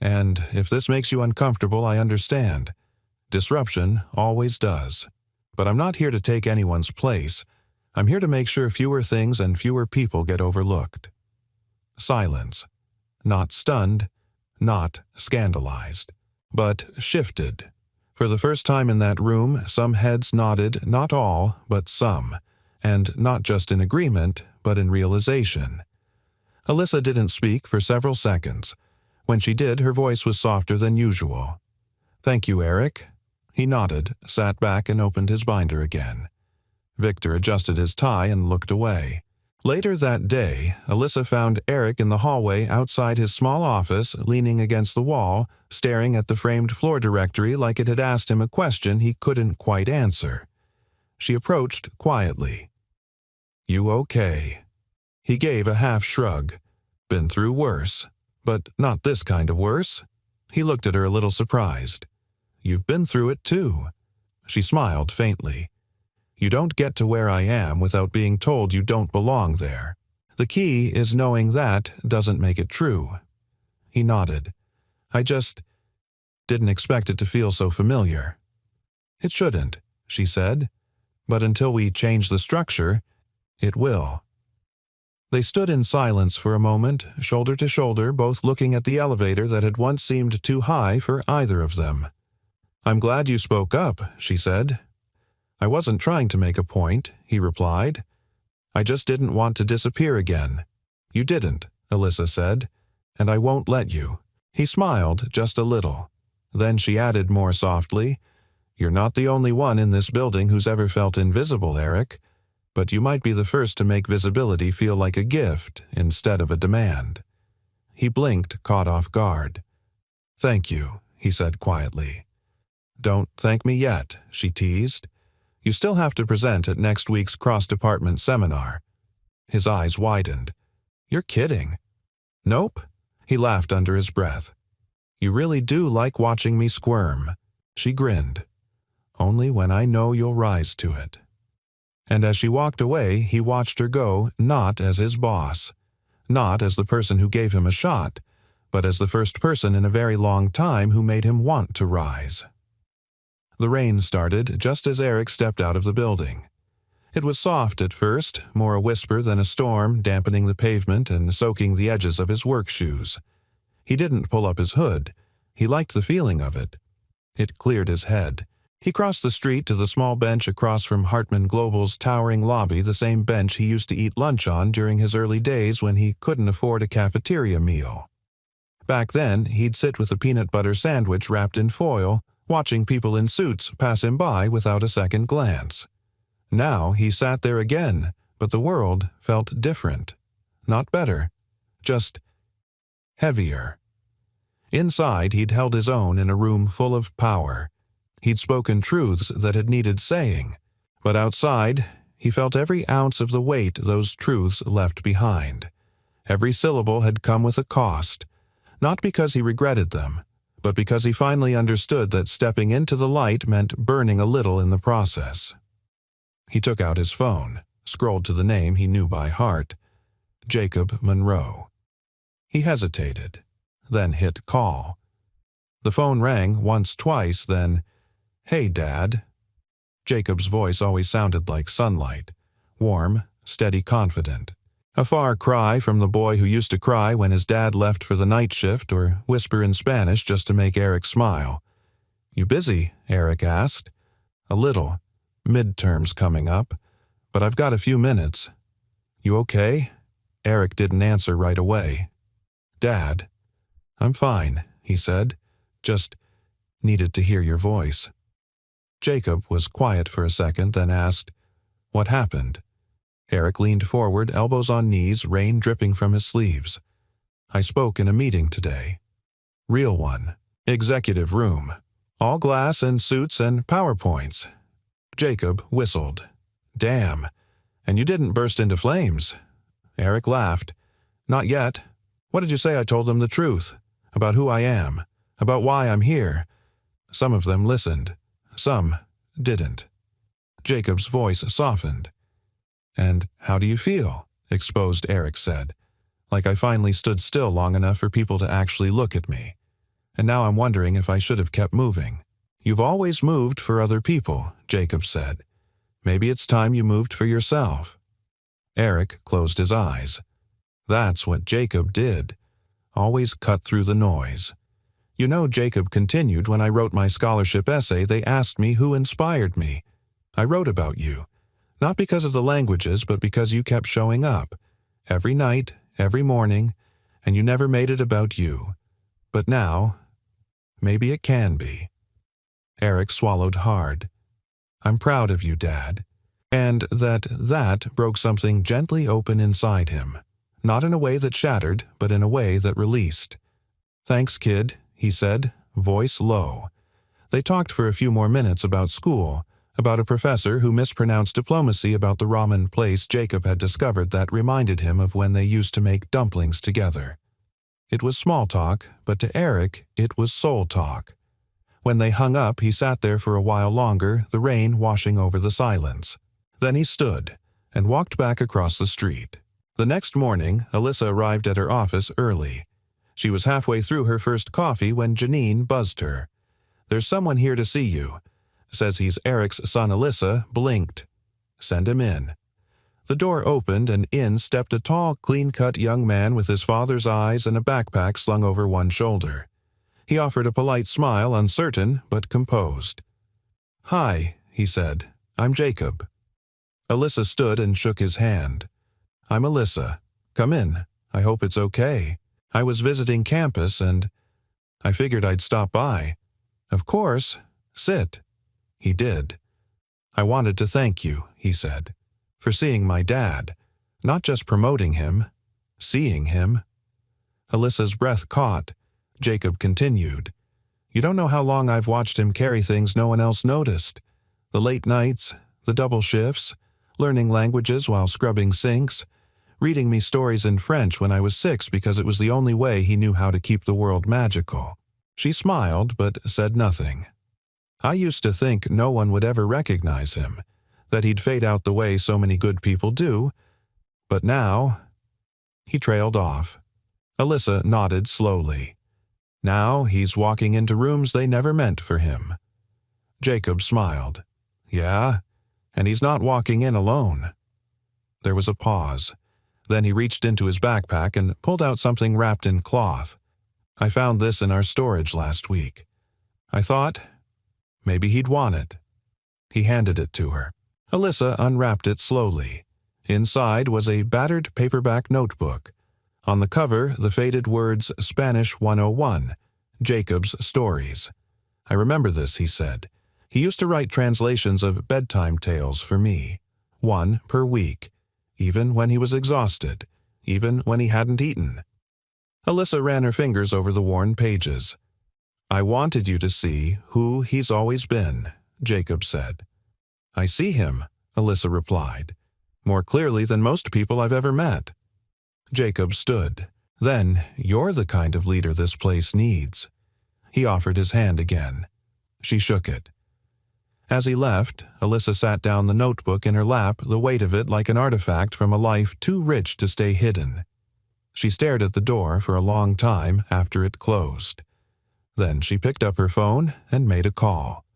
"And if this makes you uncomfortable, I understand. Disruption always does. But I'm not here to take anyone's place. I'm here to make sure fewer things and fewer people get overlooked." Silence. Not stunned, not scandalized, but shifted. For the first time in that room, some heads nodded, not all, but some, and not just in agreement, but in realization. Alyssa didn't speak for several seconds. When she did, her voice was softer than usual. "Thank you, Eric." He nodded, sat back, and opened his binder again. Victor adjusted his tie and looked away. Later that day, Alyssa found Eric in the hallway outside his small office, leaning against the wall, staring at the framed floor directory like it had asked him a question he couldn't quite answer. She approached quietly. "You okay?" He gave a half shrug. "Been through worse, but not this kind of worse." He looked at her a little surprised. "You've been through it too." She smiled faintly. "You don't get to where I am without being told you don't belong there. The key is knowing that doesn't make it true." He nodded. "I just didn't expect it to feel so familiar." "It shouldn't," she said. "But until we change the structure, it will." They stood in silence for a moment, shoulder to shoulder, both looking at the elevator that had once seemed too high for either of them. "I'm glad you spoke up," she said. "I wasn't trying to make a point," he replied. "I just didn't want to disappear again." "You didn't," Alyssa said, "and I won't let you." He smiled just a little. Then she added more softly, "You're not the only one in this building who's ever felt invisible, Eric, but you might be the first to make visibility feel like a gift instead of a demand." He blinked, caught off guard. "Thank you," he said quietly. "Don't thank me yet," she teased. "You still have to present at next week's cross-department seminar." His eyes widened. "You're kidding." "Nope." He laughed under his breath. "You really do like watching me squirm." She grinned. "Only when I know you'll rise to it." And as she walked away, he watched her go, not as his boss, not as the person who gave him a shot, but as the first person in a very long time who made him want to rise. The rain started just as Eric stepped out of the building. It was soft at first, more a whisper than a storm, dampening the pavement and soaking the edges of his work shoes. He didn't pull up his hood. He liked the feeling of it. It cleared his head. He crossed the street to the small bench across from Hartman Global's towering lobby, the same bench he used to eat lunch on during his early days when he couldn't afford a cafeteria meal. Back then, he'd sit with a peanut butter sandwich wrapped in foil, watching people in suits pass him by without a second glance. Now he sat there again, but the world felt different. Not better, just heavier. Inside, he'd held his own in a room full of power. He'd spoken truths that had needed saying, but outside, he felt every ounce of the weight those truths left behind. Every syllable had come with a cost, not because he regretted them, but because he finally understood that stepping into the light meant burning a little in the process. He took out his phone, scrolled to the name he knew by heart, Jacob Monroe. He hesitated, then hit call. The phone rang once, twice, then, "Hey, Dad." Jacob's voice always sounded like sunlight, warm, steady, confident. A far cry from the boy who used to cry when his dad left for the night shift or whisper in Spanish just to make Eric smile. "You busy?" Eric asked. "A little. Midterms coming up. But I've got a few minutes." "You okay?" Eric didn't answer right away. "Dad." "I'm fine," he said. "Just needed to hear your voice." Jacob was quiet for a second, then asked, "What happened?" Eric leaned forward, elbows on knees, rain dripping from his sleeves. "I spoke in a meeting today. Real one. Executive room. All glass and suits and PowerPoints." Jacob whistled. "Damn. And you didn't burst into flames." Eric laughed. "Not yet. What did you say I told them the truth? About who I am. About why I'm here. Some of them listened. Some didn't." Jacob's voice softened. "And how do you feel?" Exposed Eric said. "Like I finally stood still long enough for people to actually look at me. And now I'm wondering if I should have kept moving." "You've always moved for other people," Jacob said. "Maybe it's time you moved for yourself." Eric closed his eyes. That's what Jacob did. Always cut through the noise. "You know," Jacob continued, "when I wrote my scholarship essay, they asked me who inspired me. I wrote about you. Not because of the languages, but because you kept showing up. Every night, every morning, and you never made it about you. But now, maybe it can be." Eric swallowed hard. "I'm proud of you, Dad." and that broke something gently open inside him, not in a way that shattered, but in a way that released. "Thanks, kid," he said, voice low. They talked for a few more minutes about school, about a professor who mispronounced diplomacy about the ramen place Jacob had discovered that reminded him of when they used to make dumplings together. It was small talk, but to Eric, it was soul talk. When they hung up, he sat there for a while longer, the rain washing over the silence. Then he stood and walked back across the street. The next morning, Alyssa arrived at her office early. She was halfway through her first coffee when Janine buzzed her. "There's someone here to see you. Says he's Eric's son." Alyssa blinked. "Send him in." The door opened and in stepped a tall, clean-cut young man with his father's eyes and a backpack slung over one shoulder. He offered a polite smile, uncertain but composed. "Hi," he said. "I'm Jacob." Alyssa stood and shook his hand. "I'm Alyssa. Come in. I hope it's okay. I was visiting campus and I figured I'd stop by." "Of course. Sit." He did. "I wanted to thank you," he said, "for seeing my dad. Not just promoting him, seeing him." Alyssa's breath caught. Jacob continued. "You don't know how long I've watched him carry things no one else noticed. The late nights, the double shifts, learning languages while scrubbing sinks, reading me stories in French when I was 6 because it was the only way he knew how to keep the world magical." She smiled but said nothing. "I used to think no one would ever recognize him, that he'd fade out the way so many good people do, but now—" He trailed off. Alyssa nodded slowly. "Now he's walking into rooms they never meant for him." Jacob smiled. "Yeah, and he's not walking in alone." There was a pause. Then he reached into his backpack and pulled out something wrapped in cloth. "I found this in our storage last week. I thought maybe he'd want it." He handed it to her. Alyssa unwrapped it slowly. Inside was a battered paperback notebook. On the cover, the faded words Spanish 101, Jacob's Stories. "I remember this," he said. "He used to write translations of bedtime tales for me, 1 per week, even when he was exhausted, even when he hadn't eaten." Alyssa ran her fingers over the worn pages. "I wanted you to see who he's always been," Jacob said. "I see him," Alyssa replied, "more clearly than most people I've ever met." Jacob stood. "Then you're the kind of leader this place needs." He offered his hand again. She shook it. As he left, Alyssa sat down, the notebook in her lap, the weight of it like an artifact from a life too rich to stay hidden. She stared at the door for a long time after it closed. Then she picked up her phone and made a call.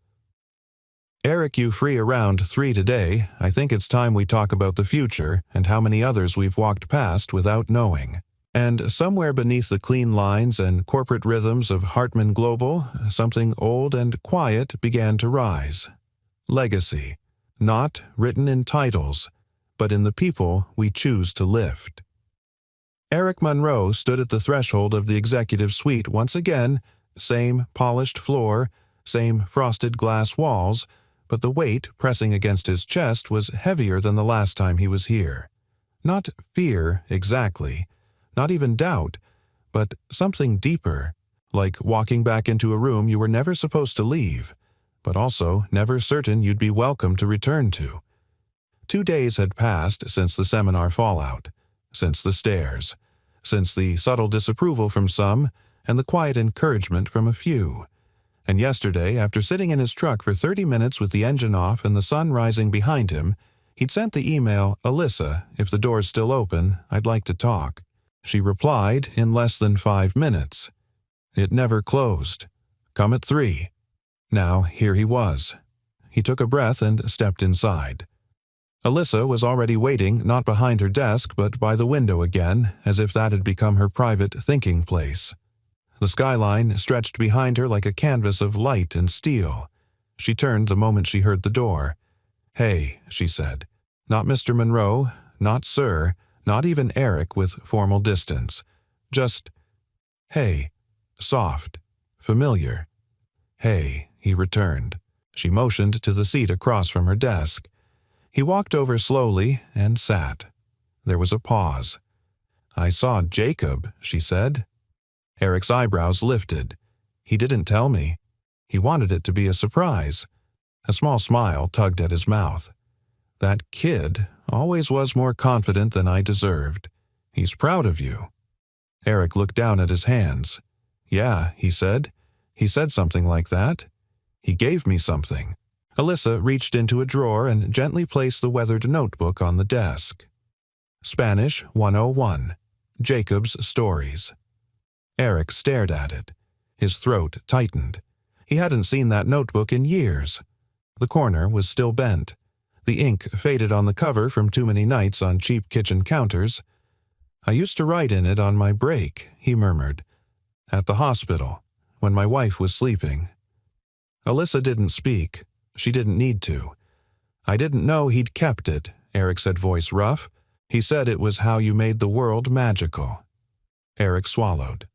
"Eric, you free around 3 today? I think it's time we talk about the future and how many others we've walked past without knowing." And somewhere beneath the clean lines and corporate rhythms of Hartman Global, something old and quiet began to rise. Legacy, not written in titles, but in the people we choose to lift. Eric Monroe stood at the threshold of the executive suite once again, same polished floor, same frosted glass walls, but the weight pressing against his chest was heavier than the last time he was here. Not fear, exactly, not even doubt, but something deeper, like walking back into a room you were never supposed to leave, but also never certain you'd be welcome to return to. 2 days had passed since the seminar fallout, since the stares, since the subtle disapproval from some and the quiet encouragement from a few. And yesterday, after sitting in his truck for 30 minutes with the engine off and the sun rising behind him, he'd sent the email, "Alyssa, if the door's still open, I'd like to talk." She replied in less than 5 minutes. It never closed. "Come at 3. Now here he was. He took a breath and stepped inside. Alyssa was already waiting, not behind her desk, but by the window again, as if that had become her private thinking place. The skyline stretched behind her like a canvas of light and steel. She turned the moment she heard the door. "Hey," she said. "Not Mr. Monroe, not Sir, not even Eric with formal distance. Just, hey, soft, familiar." "Hey," he returned. She motioned to the seat across from her desk. He walked over slowly and sat. There was a pause. "I saw Jacob," she said. Eric's eyebrows lifted. "He didn't tell me. He wanted it to be a surprise." A small smile tugged at his mouth. "That kid always was more confident than I deserved. He's proud of you." Eric looked down at his hands. "Yeah," he said. "He said something like that. He gave me something." Alyssa reached into a drawer and gently placed the weathered notebook on the desk. Spanish 101. Jacob's Stories. Eric stared at it. His throat tightened. He hadn't seen that notebook in years. The corner was still bent. The ink faded on the cover from too many nights on cheap kitchen counters. "I used to write in it on my break," he murmured. "At the hospital, when my wife was sleeping." Alyssa didn't speak. She didn't need to. "I didn't know he'd kept it," Eric said, voice rough. "He said it was how you made the world magical." Eric swallowed.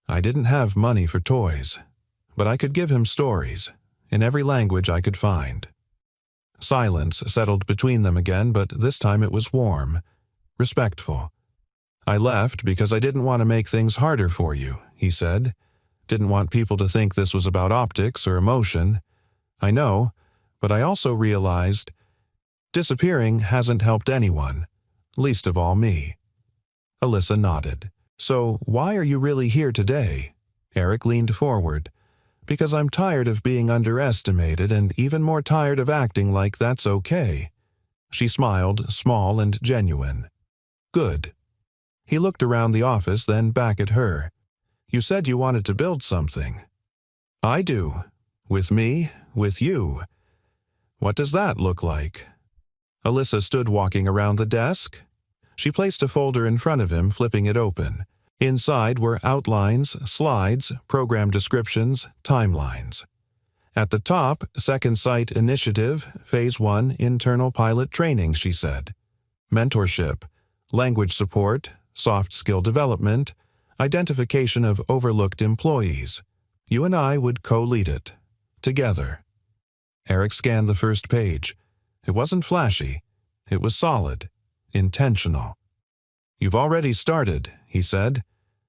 "I didn't have money for toys, but I could give him stories, in every language I could find." Silence settled between them again, but this time it was warm, respectful. "I left because I didn't want to make things harder for you," he said. "Didn't want people to think this was about optics or emotion. I know, but I also realized disappearing hasn't helped anyone, least of all me." Alyssa nodded. "So why are you really here today?" Eric leaned forward. "Because I'm tired of being underestimated and even more tired of acting like that's okay." She smiled, small and genuine. "Good." He looked around the office, then back at her. "You said you wanted to build something." "I do. With me, with you. What does that look like?" Alyssa stood walking around the desk. She placed a folder in front of him, flipping it open. Inside were outlines, slides, program descriptions, timelines. At the top, Second Sight Initiative, Phase 1 Internal Pilot Training, she said. Mentorship, language support, soft skill development, identification of overlooked employees. You and I would co-lead it. Together. Eric scanned the first page. It wasn't flashy. It was solid. Intentional. "You've already started," he said.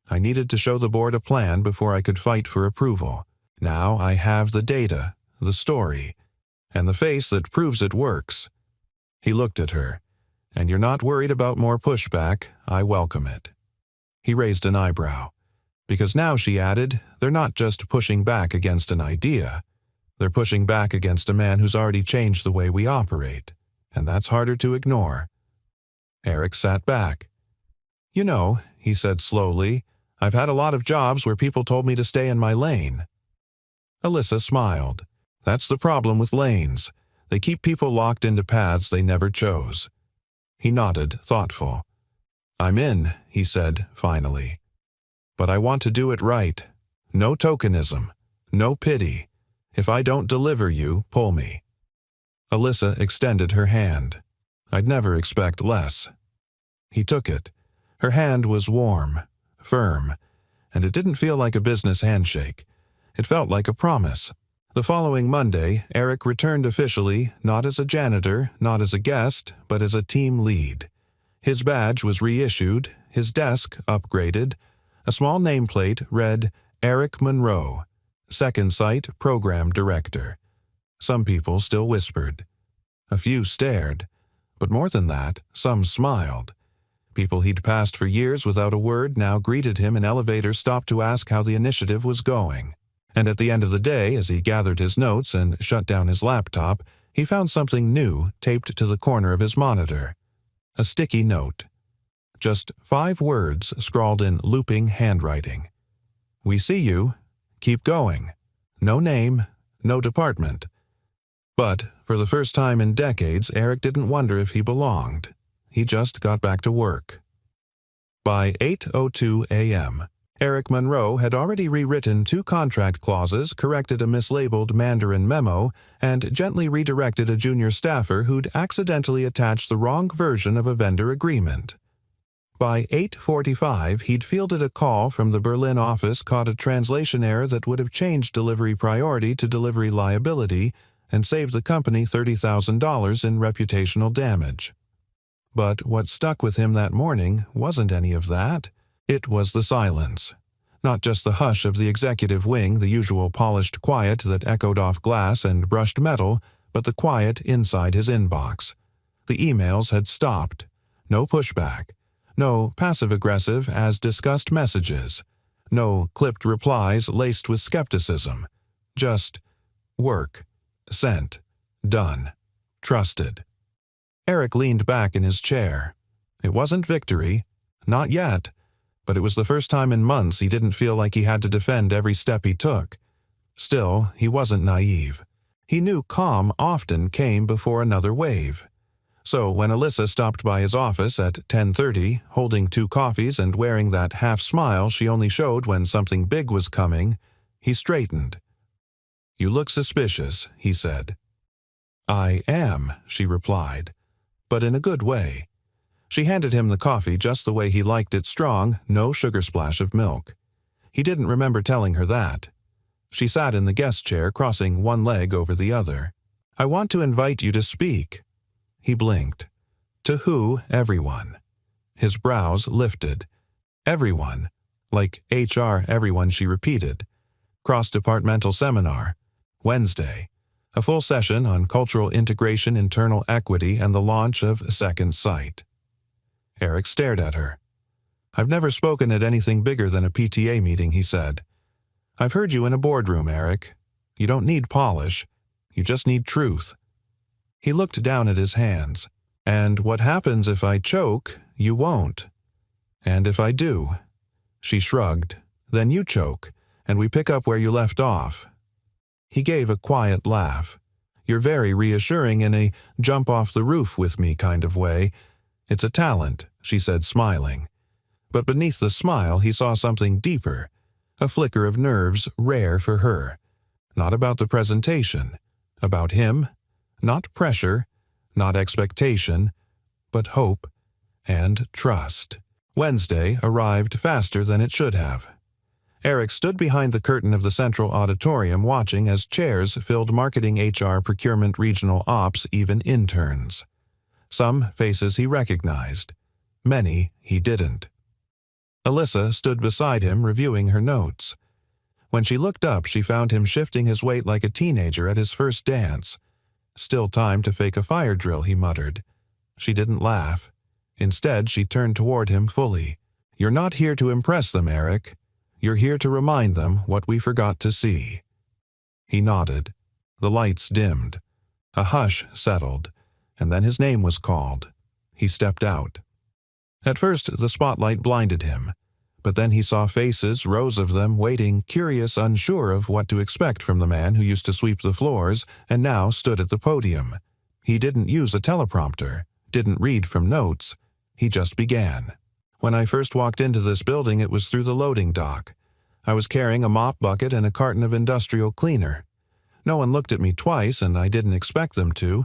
"I needed to show the board a plan before I could fight for approval. Now I have the data, the story, and the face that proves it works." He looked at her. "And you're not worried about more pushback. I welcome it." He raised an eyebrow. "Because now," she added, "they're not just pushing back against an idea. They're pushing back against a man who's already changed the way we operate, and that's harder to ignore." Eric sat back. "You know," he said slowly, "I've had a lot of jobs where people told me to stay in my lane." Alyssa smiled. "That's the problem with lanes. They keep people locked into paths they never chose." He nodded, thoughtful. "I'm in," he said, finally. "But I want to do it right. No tokenism. No pity. If I don't deliver you, pull me." Alyssa extended her hand. "I'd never expect less." He took it. Her hand was warm, firm, and it didn't feel like a business handshake. It felt like a promise. The following Monday, Eric returned officially, not as a janitor, not as a guest, but as a team lead. His badge was reissued, his desk upgraded. A small nameplate read, "Eric Monroe, Second Sight Program Director." Some people still whispered. A few stared. But more than that, some smiled. People he'd passed for years without a word now greeted him in elevators, stopped to ask how the initiative was going. And at the end of the day, as he gathered his notes and shut down his laptop, he found something new taped to the corner of his monitor. A sticky note. Just 5 words scrawled in looping handwriting. "We see you. Keep going." No name, no department. But for the first time in decades, Eric didn't wonder if he belonged. He just got back to work. By 8:02 a.m., Eric Monroe had already rewritten 2 contract clauses, corrected a mislabeled Mandarin memo, and gently redirected a junior staffer who'd accidentally attached the wrong version of a vendor agreement. By 8:45, he'd fielded a call from the Berlin office, caught a translation error that would have changed delivery priority to delivery liability, and saved the company $30,000 in reputational damage. But what stuck with him that morning wasn't any of that. It was the silence. Not just the hush of the executive wing, the usual polished quiet that echoed off glass and brushed metal, but the quiet inside his inbox. The emails had stopped. No pushback. No passive-aggressive as-discussed messages. No clipped replies laced with skepticism. Just work. Sent. Done. Trusted. Eric leaned back in his chair. It wasn't victory. Not yet. But it was the first time in months he didn't feel like he had to defend every step he took. Still, he wasn't naive. He knew calm often came before another wave. So when Alyssa stopped by his office at 10:30, holding 2 coffees and wearing that half-smile she only showed when something big was coming, he straightened. "You look suspicious," he said. "I am," she replied, but in a good way. She handed him the coffee just the way he liked it, strong, no sugar splash of milk. He didn't remember telling her that. She sat in the guest chair, crossing one leg over the other. "I want to invite you to speak." He blinked. To who? Everyone. His brows lifted. Everyone. Like HR everyone, she repeated. Cross-departmental seminar. Wednesday. A full session on cultural integration, internal equity, and the launch of Second Sight. Eric stared at her. "I've never spoken at anything bigger than a PTA meeting," he said. "I've heard you in a boardroom, Eric. You don't need polish. You just need truth." He looked down at his hands. "And what happens if I choke, you won't. And if I do?" She shrugged. "Then you choke, and we pick up where you left off." He gave a quiet laugh. "You're very reassuring in a jump-off-the-roof-with-me kind of way. It's a talent," she said, smiling. But beneath the smile he saw something deeper, a flicker of nerves rare for her. Not about the presentation. About him. Not pressure, not expectation, but hope and trust. Wednesday arrived faster than it should have. Eric stood behind the curtain of the central auditorium watching as chairs filled marketing, HR, procurement, regional ops, even interns. Some faces he recognized. Many he didn't. Alyssa stood beside him reviewing her notes. When she looked up, she found him shifting his weight like a teenager at his first dance. "Still time to fake a fire drill," he muttered. She didn't laugh. Instead, she turned toward him fully. "You're not here to impress them, Eric. You're here to remind them what we forgot to see." He nodded. The lights dimmed. A hush settled, and then his name was called. He stepped out. At first, the spotlight blinded him, but then he saw faces, rows of them, waiting, curious, unsure of what to expect from the man who used to sweep the floors and now stood at the podium. He didn't use a teleprompter, didn't read from notes. He just began. "When I first walked into this building, it was through the loading dock. I was carrying a mop bucket and a carton of industrial cleaner. No one looked at me twice, and I didn't expect them to.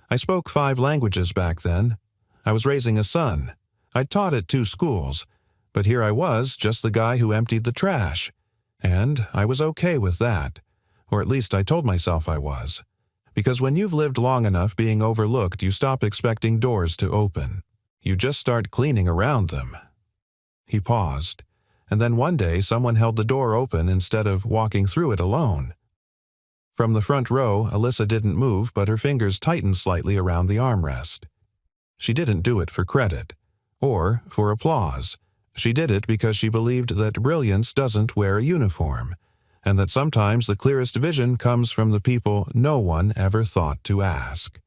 I spoke 5 languages back then. I was raising a son. I'd taught at 2 schools, but here I was, just the guy who emptied the trash. And I was okay with that, or at least I told myself I was. Because when you've lived long enough being overlooked, you stop expecting doors to open. You just start cleaning around them." He paused, and then one day someone held the door open instead of walking through it alone. From the front row, Alyssa didn't move, but her fingers tightened slightly around the armrest. She didn't do it for credit, or for applause. She did it because she believed that brilliance doesn't wear a uniform, and that sometimes the clearest vision comes from the people no one ever thought to ask.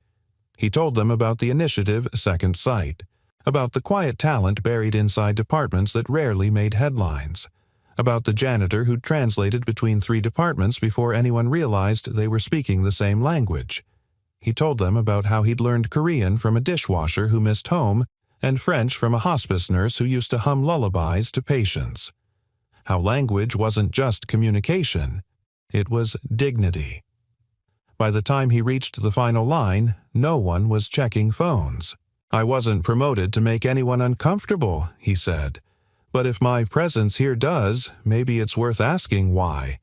He told them about the initiative Second Sight, about the quiet talent buried inside departments that rarely made headlines, about the janitor who translated between 3 departments before anyone realized they were speaking the same language. He told them about how he'd learned Korean from a dishwasher who missed home and French from a hospice nurse who used to hum lullabies to patients. How language wasn't just communication, it was dignity. By the time he reached the final line, no one was checking phones. "I wasn't promoted to make anyone uncomfortable," he said. "But if my presence here does, maybe it's worth asking why.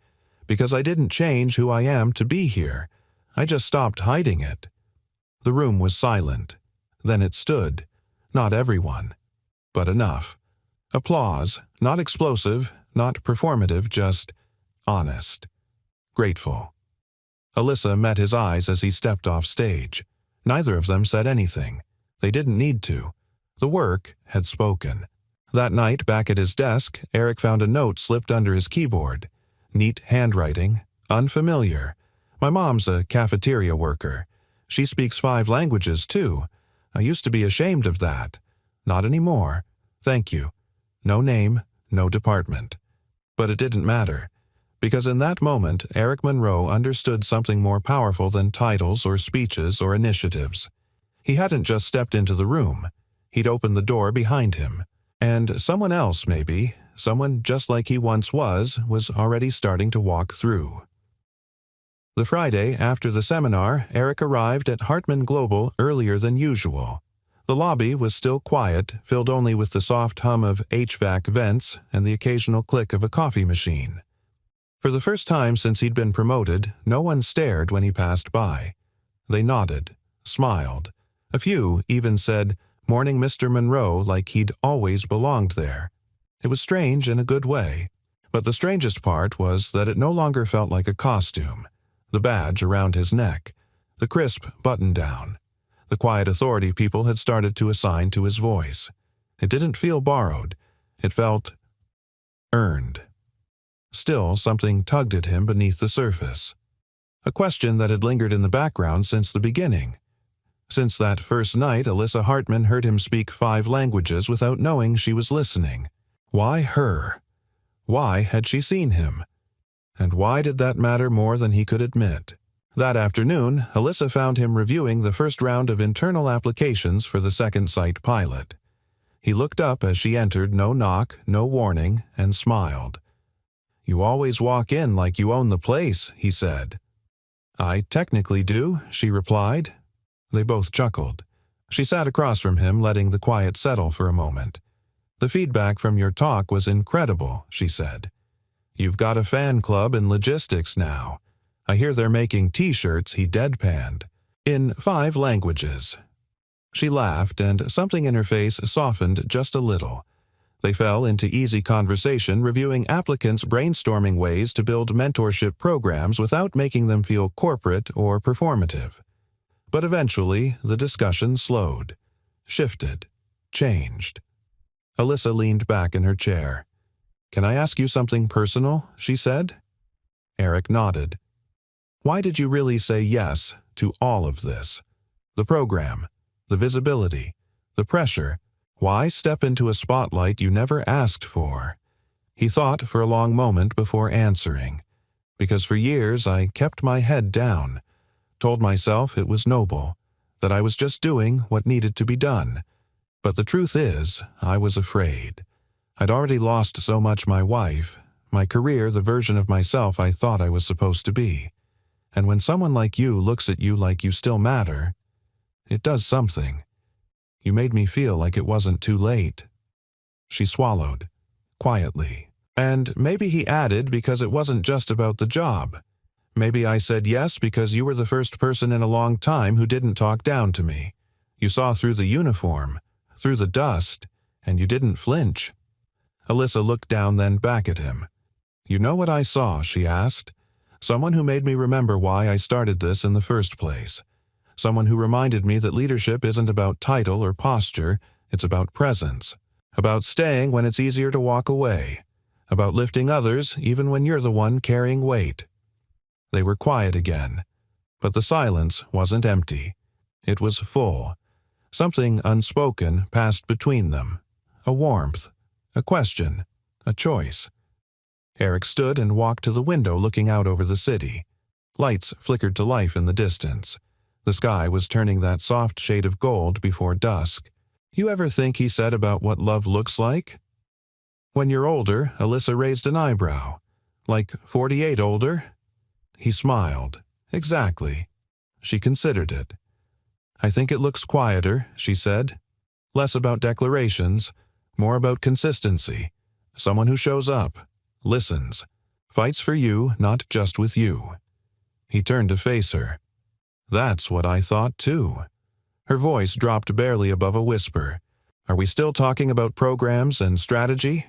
Because I didn't change who I am to be here. I just stopped hiding it." The room was silent. Then it stood. Not everyone, but enough. Applause, not explosive, not performative, just honest. Grateful. Alyssa met his eyes as he stepped off stage. Neither of them said anything. They didn't need to. The work had spoken. That night, back at his desk, Eric found a note slipped under his keyboard. Neat handwriting, unfamiliar. "My mom's a cafeteria worker. She speaks 5 languages, too. I used to be ashamed of that. Not anymore. Thank you." No name, no department. But it didn't matter, because in that moment, Eric Monroe understood something more powerful than titles or speeches or initiatives. He hadn't just stepped into the room. He'd opened the door behind him. And someone else, maybe, someone just like he once was already starting to walk through. The Friday after the seminar, Eric arrived at Hartman Global earlier than usual. The lobby was still quiet, filled only with the soft hum of HVAC vents and the occasional click of a coffee machine. For the first time since he'd been promoted, no one stared when he passed by. They nodded, smiled. A few even said, "Morning, Mr. Monroe," like he'd always belonged there. It was strange in a good way. But the strangest part was that it no longer felt like a costume. The badge around his neck, the crisp button-down, the quiet authority people had started to assign to his voice. It didn't feel borrowed. It felt earned. Still, something tugged at him beneath the surface. A question that had lingered in the background since the beginning. Since that first night, Alyssa Hartman heard him speak 5 languages without knowing she was listening. Why her? Why had she seen him? And why did that matter more than he could admit? That afternoon, Alyssa found him reviewing the first round of internal applications for the second site pilot. He looked up as she entered, no knock, no warning, and smiled. "You always walk in like you own the place," he said. "I technically do," she replied. They both chuckled. She sat across from him, letting the quiet settle for a moment. "The feedback from your talk was incredible," she said. "You've got a fan club in logistics now. I hear they're making T-shirts," he deadpanned, "in 5 languages." She laughed, and something in her face softened just a little. They fell into easy conversation, reviewing applicants' brainstorming ways to build mentorship programs without making them feel corporate or performative. But eventually, the discussion slowed, shifted, changed. Alyssa leaned back in her chair. "Can I ask you something personal?" she said. Eric nodded. "Why did you really say yes to all of this? The program, the visibility, the pressure. Why step into a spotlight you never asked for?" He thought for a long moment before answering. "Because for years I kept my head down, told myself it was noble, that I was just doing what needed to be done. But the truth is, I was afraid. I'd already lost so much: my wife, my career, the version of myself I thought I was supposed to be. And when someone like you looks at you like you still matter, it does something. You made me feel like it wasn't too late." She swallowed, quietly. "And maybe," he added, "because it wasn't just about the job. Maybe I said yes because you were the first person in a long time who didn't talk down to me. You saw through the uniform, through the dust, and you didn't flinch." Alyssa looked down, then back at him. "You know what I saw?" she asked. "Someone who made me remember why I started this in the first place. Someone who reminded me that leadership isn't about title or posture, it's about presence. About staying when it's easier to walk away. About lifting others even when you're the one carrying weight." They were quiet again. But the silence wasn't empty. It was full. Something unspoken passed between them. A warmth, a question, a choice. Eric stood and walked to the window, looking out over the city. Lights flickered to life in the distance. The sky was turning that soft shade of gold before dusk. "You ever think," he said, "about what love looks like?" "When you're older," Alyssa raised an eyebrow. "Like 48 older?" He smiled. "Exactly." She considered it. "I think it looks quieter," she said. "Less about declarations, more about consistency. Someone who shows up, listens, fights for you, not just with you." He turned to face her. That's what I thought too. Her voice dropped barely above a whisper. Are we still talking about programs and strategy?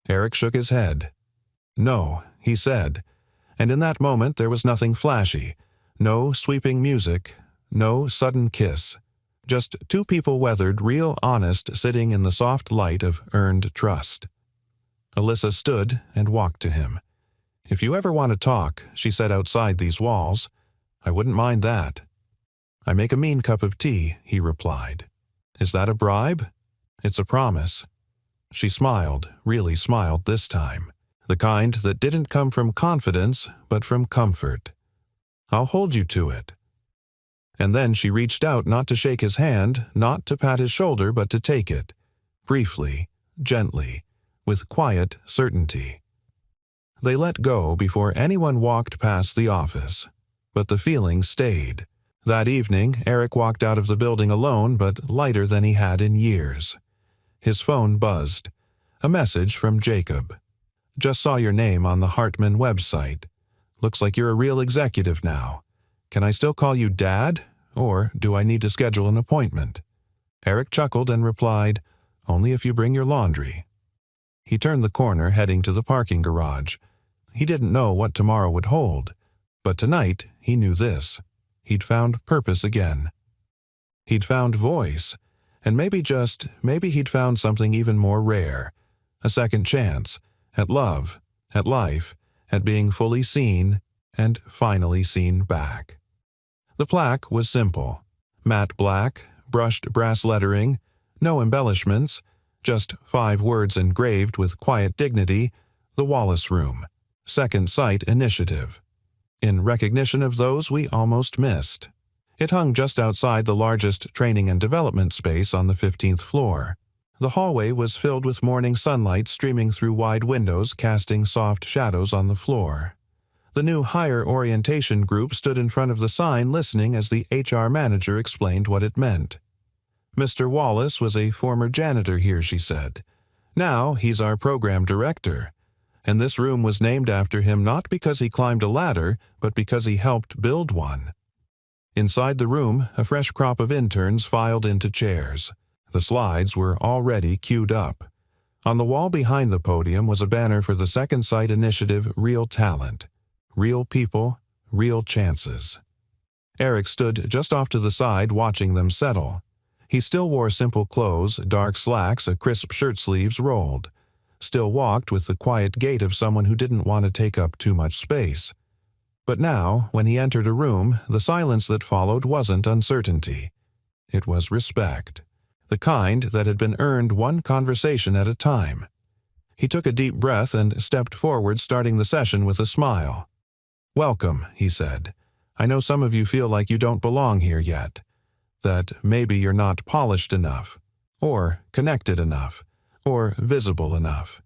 Eric shook his head. No, he said, and in that moment there was nothing flashy, no sweeping music, no sudden kiss. Just two people weathered, real honest, sitting in the soft light of earned trust. Alyssa stood and walked to him. If you ever want to talk, she said outside these walls, I wouldn't mind that. I make a mean cup of tea, he replied. Is that a bribe? It's a promise. She smiled, really smiled this time. The kind that didn't come from confidence, but from comfort. I'll hold you to it. And then she reached out not to shake his hand, not to pat his shoulder, but to take it. Briefly, gently, with quiet certainty. They let go before anyone walked past the office. But the feeling stayed. That evening, Eric walked out of the building alone, but lighter than he had in years. His phone buzzed. A message from Jacob. Just saw your name on the Hartman website. Looks like you're a real executive now. Can I still call you Dad, or do I need to schedule an appointment? Eric chuckled and replied, Only if you bring your laundry. He turned the corner, heading to the parking garage. He didn't know what tomorrow would hold, but tonight he knew this. He'd found purpose again. He'd found voice, and maybe he'd found something even more rare. A second chance, at love, at life, at being fully seen, and finally seen back. The plaque was simple. Matte black, brushed brass lettering, no embellishments, just 5 words engraved with quiet dignity, The Wallace Room, Second Sight Initiative. In recognition of those we almost missed. It hung just outside the largest training and development space on the 15th floor. The hallway was filled with morning sunlight streaming through wide windows, casting soft shadows on the floor. The new higher orientation group stood in front of the sign listening as the HR manager explained what it meant. Mr. Wallace was a former janitor here, she said. Now he's our program director. And this room was named after him not because he climbed a ladder, but because he helped build one. Inside the room, a fresh crop of interns filed into chairs. The slides were already queued up. On the wall behind the podium was a banner for the Second Sight Initiative Real Talent. Real people, real chances. Eric stood just off to the side watching them settle. He still wore simple clothes, dark slacks, a crisp shirt sleeves rolled. Still walked with the quiet gait of someone who didn't want to take up too much space. But now, when he entered a room, the silence that followed wasn't uncertainty. It was respect. The kind that had been earned one conversation at a time. He took a deep breath and stepped forward, starting the session with a smile. Welcome, he said. I know some of you feel like you don't belong here yet. That maybe you're not polished enough, or connected enough, or visible enough.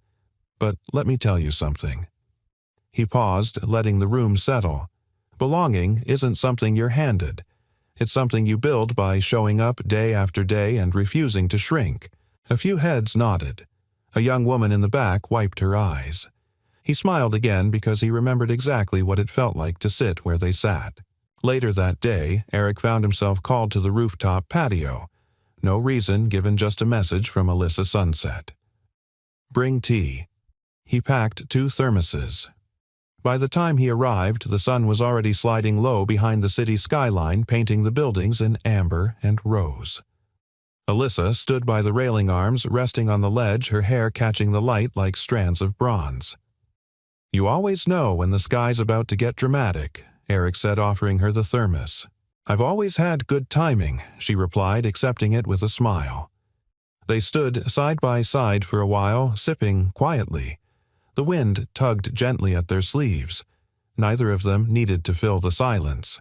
But let me tell you something. He paused, letting the room settle. Belonging isn't something you're handed. It's something you build by showing up day after day and refusing to shrink. A few heads nodded. A young woman in the back wiped her eyes. He smiled again because he remembered exactly what it felt like to sit where they sat. Later that day, Eric found himself called to the rooftop patio. No reason given, just a message from Alyssa Sunset. Bring tea. He packed 2 thermoses. By the time he arrived, the sun was already sliding low behind the city skyline, painting the buildings in amber and rose. Alyssa stood by the railing arms, resting on the ledge, her hair catching the light like strands of bronze. You always know when the sky's about to get dramatic, Eric said, offering her the thermos. I've always had good timing, she replied, accepting it with a smile. They stood side by side for a while, sipping quietly. The wind tugged gently at their sleeves. Neither of them needed to fill the silence.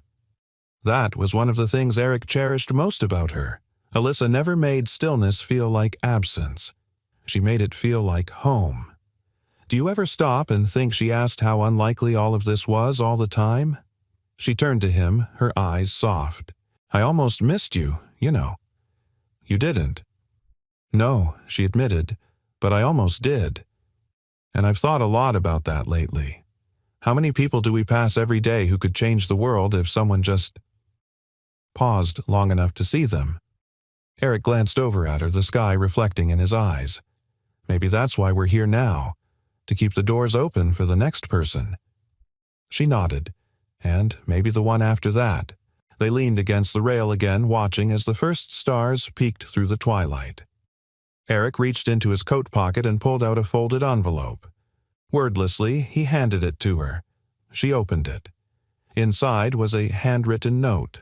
That was one of the things Eric cherished most about her. Alyssa never made stillness feel like absence. She made it feel like home. Do you ever stop and think she asked how unlikely all of this was all the time? She turned to him, her eyes soft. I almost missed you, you know. You didn't. No, she admitted, but I almost did. And I've thought a lot about that lately. How many people do we pass every day who could change the world if someone just paused long enough to see them. Eric glanced over at her, the sky reflecting in his eyes. Maybe that's why we're here now, to keep the doors open for the next person. She nodded, and maybe the one after that. They leaned against the rail again, watching as the first stars peeked through the twilight. Eric reached into his coat pocket and pulled out a folded envelope. Wordlessly, he handed it to her. She opened it. Inside was a handwritten note.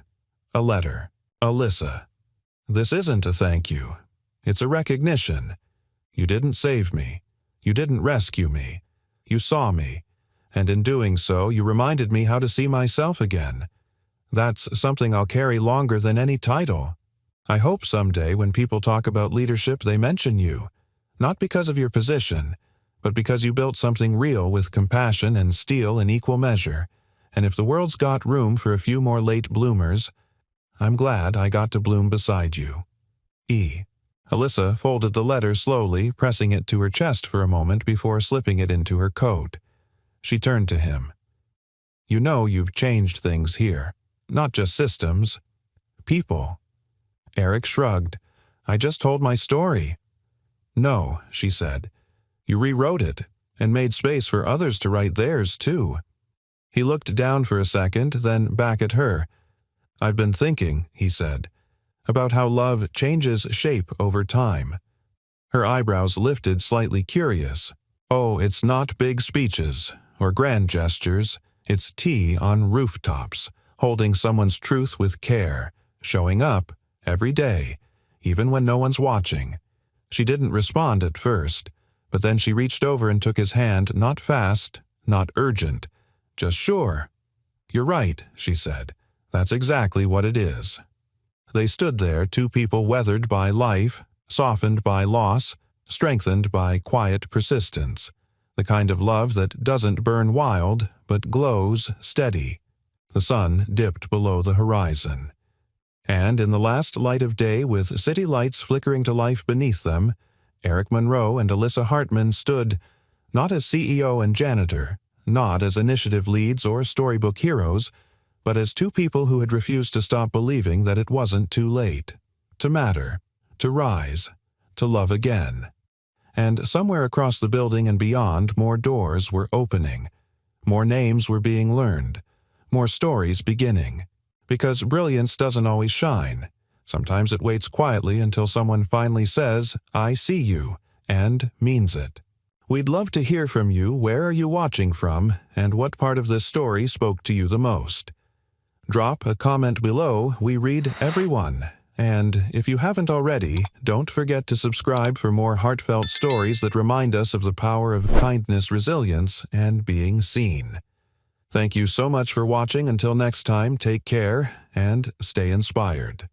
A letter. Alyssa. This isn't a thank you. It's a recognition. You didn't save me. You didn't rescue me. You saw me. And in doing so, you reminded me how to see myself again. That's something I'll carry longer than any title. I hope someday when people talk about leadership they mention you, not because of your position, but because you built something real with compassion and steel in equal measure, and if the world's got room for a few more late bloomers, I'm glad I got to bloom beside you. E. Alyssa folded the letter slowly, pressing it to her chest for a moment before slipping it into her coat. She turned to him. You know you've changed things here, not just systems, people. Eric shrugged. I just told my story. No, she said. You rewrote it, and made space for others to write theirs, too. He looked down for a second, then back at her. I've been thinking, he said, about how love changes shape over time. Her eyebrows lifted, slightly curious. Oh, it's not big speeches or grand gestures. It's tea on rooftops, holding someone's truth with care, showing up every day, even when no one's watching. She didn't respond at first, but then she reached over and took his hand, not fast, not urgent, just sure. You're right, she said. That's exactly what it is. They stood there, two people weathered by life, softened by loss, strengthened by quiet persistence, the kind of love that doesn't burn wild, but glows steady. The sun dipped below the horizon. And in the last light of day, with city lights flickering to life beneath them, Eric Monroe and Alyssa Hartman stood, not as CEO and janitor, not as initiative leads or storybook heroes, but as two people who had refused to stop believing that it wasn't too late, to matter, to rise, to love again. And somewhere across the building and beyond, more doors were opening. More names were being learned. More stories beginning. Because brilliance doesn't always shine. Sometimes it waits quietly until someone finally says, I see you, and means it. We'd love to hear from you. Where are you watching from, and what part of this story spoke to you the most? Drop a comment below. We read everyone. And if you haven't already, don't forget to subscribe for more heartfelt stories that remind us of the power of kindness, resilience, and being seen. Thank you so much for watching. Until next time, take care and stay inspired.